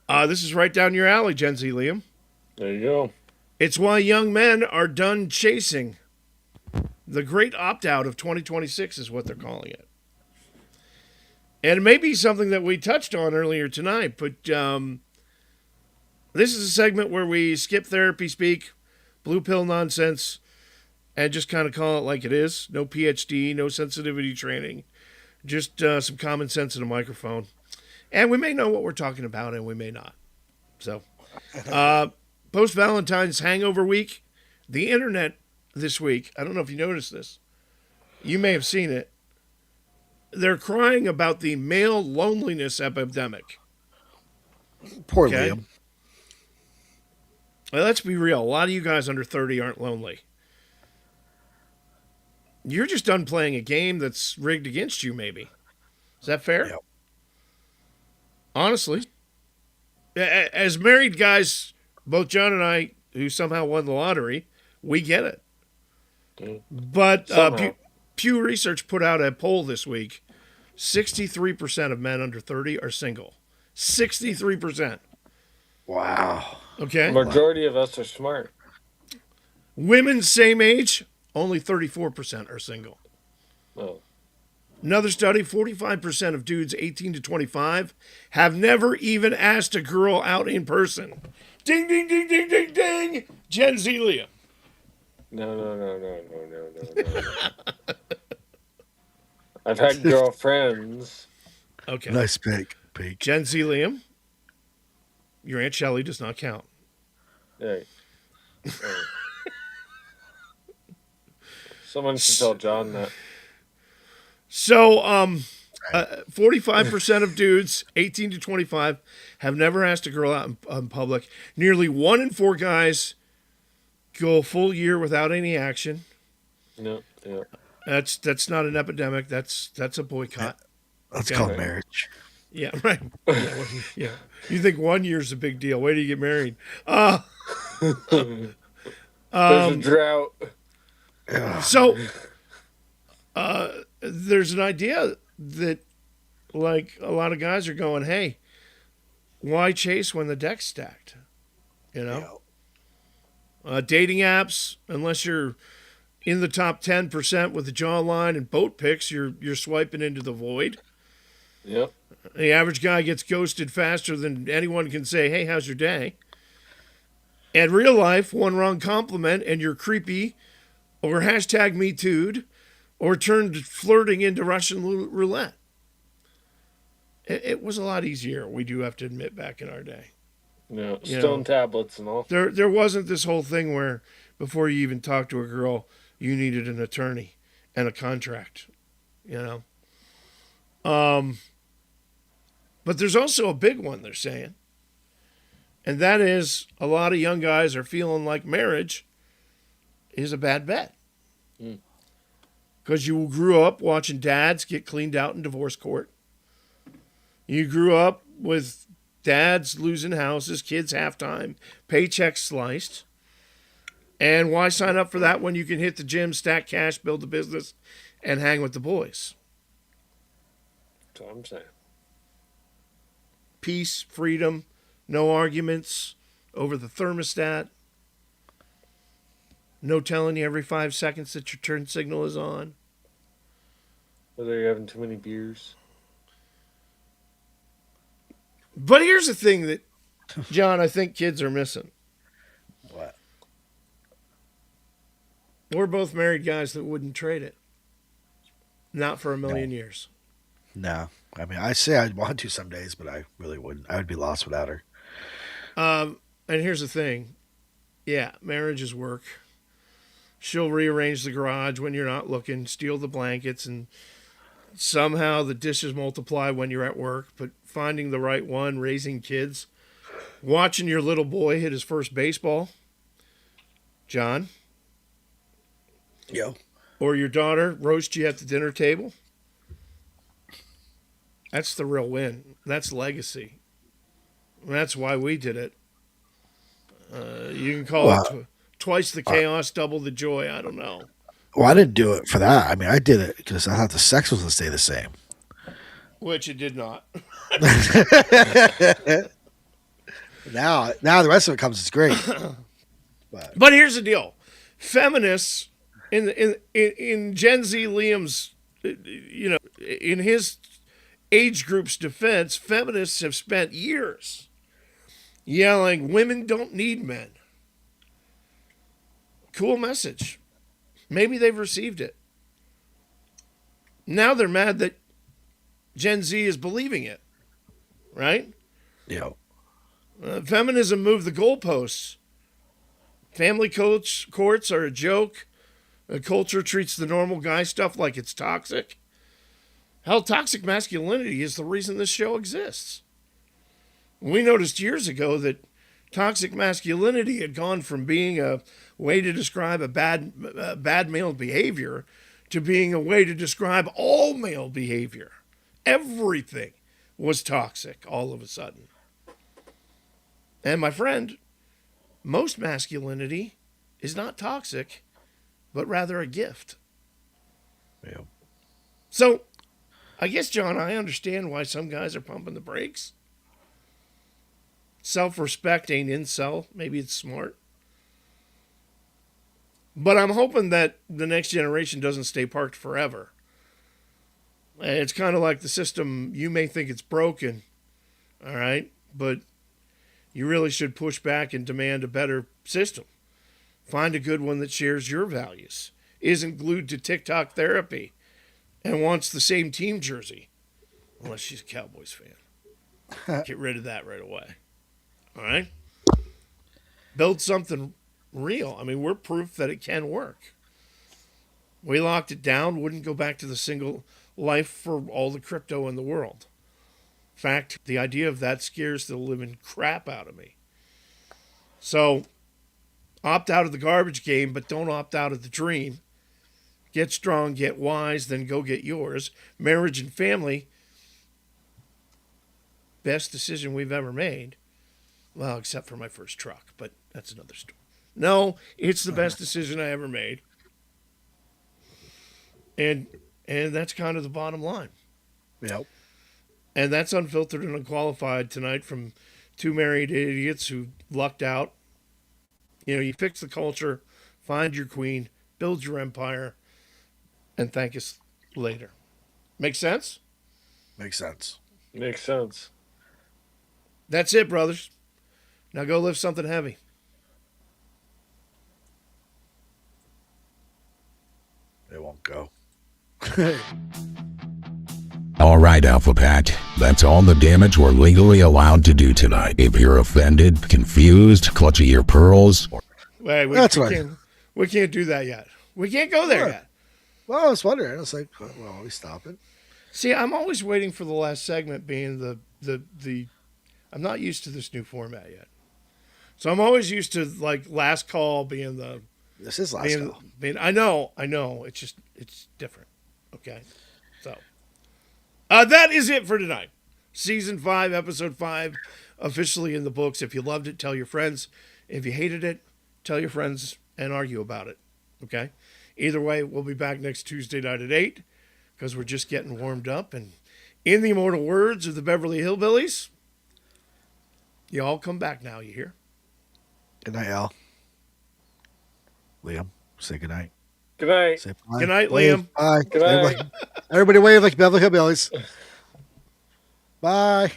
This is right down your alley, Gen Z Liam. There you go. It's why young men are done chasing. The great opt-out of 2026 is what they're calling it. And it may be something that we touched on earlier tonight, but this is a segment where we skip therapy speak, blue pill nonsense, and just kind of call it like it is. No PhD, no sensitivity training, just some common sense in a microphone. And we may know what we're talking about, and we may not. So, post-Valentine's hangover week, the internet this week, I don't know if you noticed this. You may have seen it. They're crying about the male loneliness epidemic. Poor Liam. Well, let's be real. A lot of you guys under 30 aren't lonely. You're just done playing a game that's rigged against you, maybe. Is that fair? Yep. Honestly. As married guys, both John and I, who somehow won the lottery, we get it. But Pew Research put out a poll this week. 63% of men under 30 are single. 63%. Wow. Okay. The majority of us are smart. Women same age, only 34% are single. Oh. Another study, 45% of dudes 18 to 25 have never even asked a girl out in person. Ding, ding, ding, ding, ding, ding. Gen Z Liam. No. I've had girlfriends. Okay. Nice pick. Gen Z Liam, your Aunt Shelley does not count. Hey. Someone should tell John that. So, 45% of dudes 18 to 25 have never asked a girl out in public. Nearly 1 in 4 guys go a full year without any action. No, yeah. That's not an epidemic. That's a boycott. That's called marriage. Yeah, right. Yeah. You think 1 year's a big deal? Wait till you get married. There's a drought. So, there's an idea that, like, a lot of guys are going, hey, why chase when the deck's stacked? You know? Dating apps, unless you're in the top 10% with the jawline and boat pics, you're swiping into the void. Yep. The average guy gets ghosted faster than anyone can say, hey, how's your day? In real life, one wrong compliment and you're creepy, or hashtag me too'd, or turned flirting into Russian roulette. It was a lot easier, we do have to admit, back in our day. No, stone tablets and all. There wasn't this whole thing where before you even talked to a girl, you needed an attorney and a contract, you know. But there's also a big one they're saying. And that is a lot of young guys are feeling like marriage is a bad bet. Because you grew up watching dads get cleaned out in divorce court. You grew up with dads losing houses, kids halftime, paychecks sliced. And why sign up for that when you can hit the gym, stack cash, build a business, and hang with the boys? That's what I'm saying. Peace, freedom, no arguments over the thermostat. No telling you every 5 seconds that your turn signal is on. Whether you're having too many beers. But here's the thing that, John, I think kids are missing. What? We're both married guys that wouldn't trade it. Not for a million years. No. I mean, I say I'd want to some days, but I really wouldn't. I would be lost without her. And here's the thing. Yeah, marriage is work. She'll rearrange the garage when you're not looking, steal the blankets, and somehow the dishes multiply when you're at work. But finding the right one, raising kids, watching your little boy hit his first baseball, John, Yo. or your daughter roast you at the dinner table, that's the real win. That's legacy. That's why we did it. You can call it twice the chaos, double the joy. I don't know. Well, I didn't do it for that. I mean, I did it because I thought the sex was going to stay the same. Which it did not. Now the rest of it comes. It's great. But here's the deal: feminists in Gen Z Liam's, in his age group's defense, feminists have spent years yelling, "Women don't need men." Cool message. Maybe they've received it. Now they're mad that Gen Z is believing it, right? Yeah. Feminism moved the goalposts. Family courts are a joke. The culture treats the normal guy stuff like it's toxic. Hell, toxic masculinity is the reason this show exists. We noticed years ago that toxic masculinity had gone from being a way to describe a bad male behavior to being a way to describe all male behavior. Everything was toxic all of a sudden. And my friend, most masculinity is not toxic, but rather a gift. Yeah. So, I guess, John, I understand why some guys are pumping the brakes. Self-respect ain't incel. Maybe it's smart. But I'm hoping that the next generation doesn't stay parked forever. It's kind of like the system. You may think it's broken, all right? But you really should push back and demand a better system. Find a good one that shares your values, isn't glued to TikTok therapy, and wants the same team jersey. Unless she's a Cowboys fan. Get rid of that right away. All right? Build something real. I mean, we're proof that it can work. We locked it down, wouldn't go back to the single life for all the crypto in the world. In fact, the idea of that scares the living crap out of me. So, opt out of the garbage game, but don't opt out of the dream. Get strong, get wise, then go get yours. Marriage and family, best decision we've ever made. Well, except for my first truck, but that's another story. No, it's the best decision I ever made. And that's kind of the bottom line. Yep. And that's unfiltered and unqualified tonight from two married idiots who lucked out. You fix the culture, find your queen, build your empire, and thank us later. Make sense? Makes sense. Makes sense. That's it, brothers. Now go lift something heavy. It won't go. All right, Alpha Pack. That's all the damage we're legally allowed to do tonight. If you're offended, confused, clutching your pearls, Wait, we can't do that yet. We can't go there yet. Well, I was wondering. I was like, well, are we stopping? See, I'm always waiting for the last segment being the I'm not used to this new format yet. So I'm always used to like last call being the This is last call. I know. It's different. Okay. So that is it for tonight. Season 5, episode 5, officially in the books. If you loved it, tell your friends. If you hated it, tell your friends and argue about it. Okay? Either way, we'll be back next Tuesday night at 8 because we're just getting warmed up. And in the immortal words of the Beverly Hillbillies, you all come back now, you hear? Good night, Al. Liam, say good night. Good night. Say bye. Good night, Wave. Liam. Bye. Good night. Everybody wave like Beverly Hillbillies. Bye.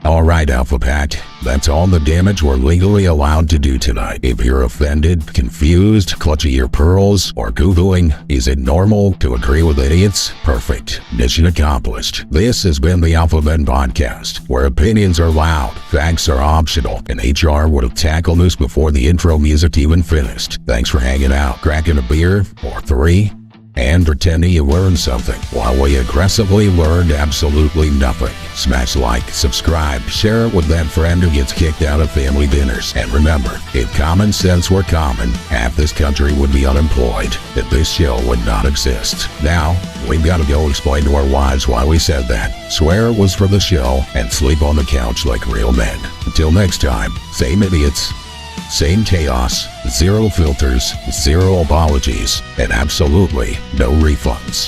All right, Alpha Pack. That's all the damage we're legally allowed to do tonight. If you're offended, confused, clutching your pearls, or Googling, is it normal to agree with idiots? Perfect. Mission accomplished. This has been the Alpha Men Podcast, where opinions are loud, facts are optional, and HR would have tackled this before the intro music even finished. Thanks for hanging out, cracking a beer, or 3, and pretending you learned something while we aggressively learned absolutely nothing. Smash like, subscribe, share it with that friend who gets kicked out of family dinners. And remember, if common sense were common, half this country would be unemployed, and this show would not exist. Now, we've got to go explain to our wives why we said that, swear it was for the show, and sleep on the couch like real men. Until next time, same idiots, same chaos, 0 filters, 0 apologies, and absolutely no refunds.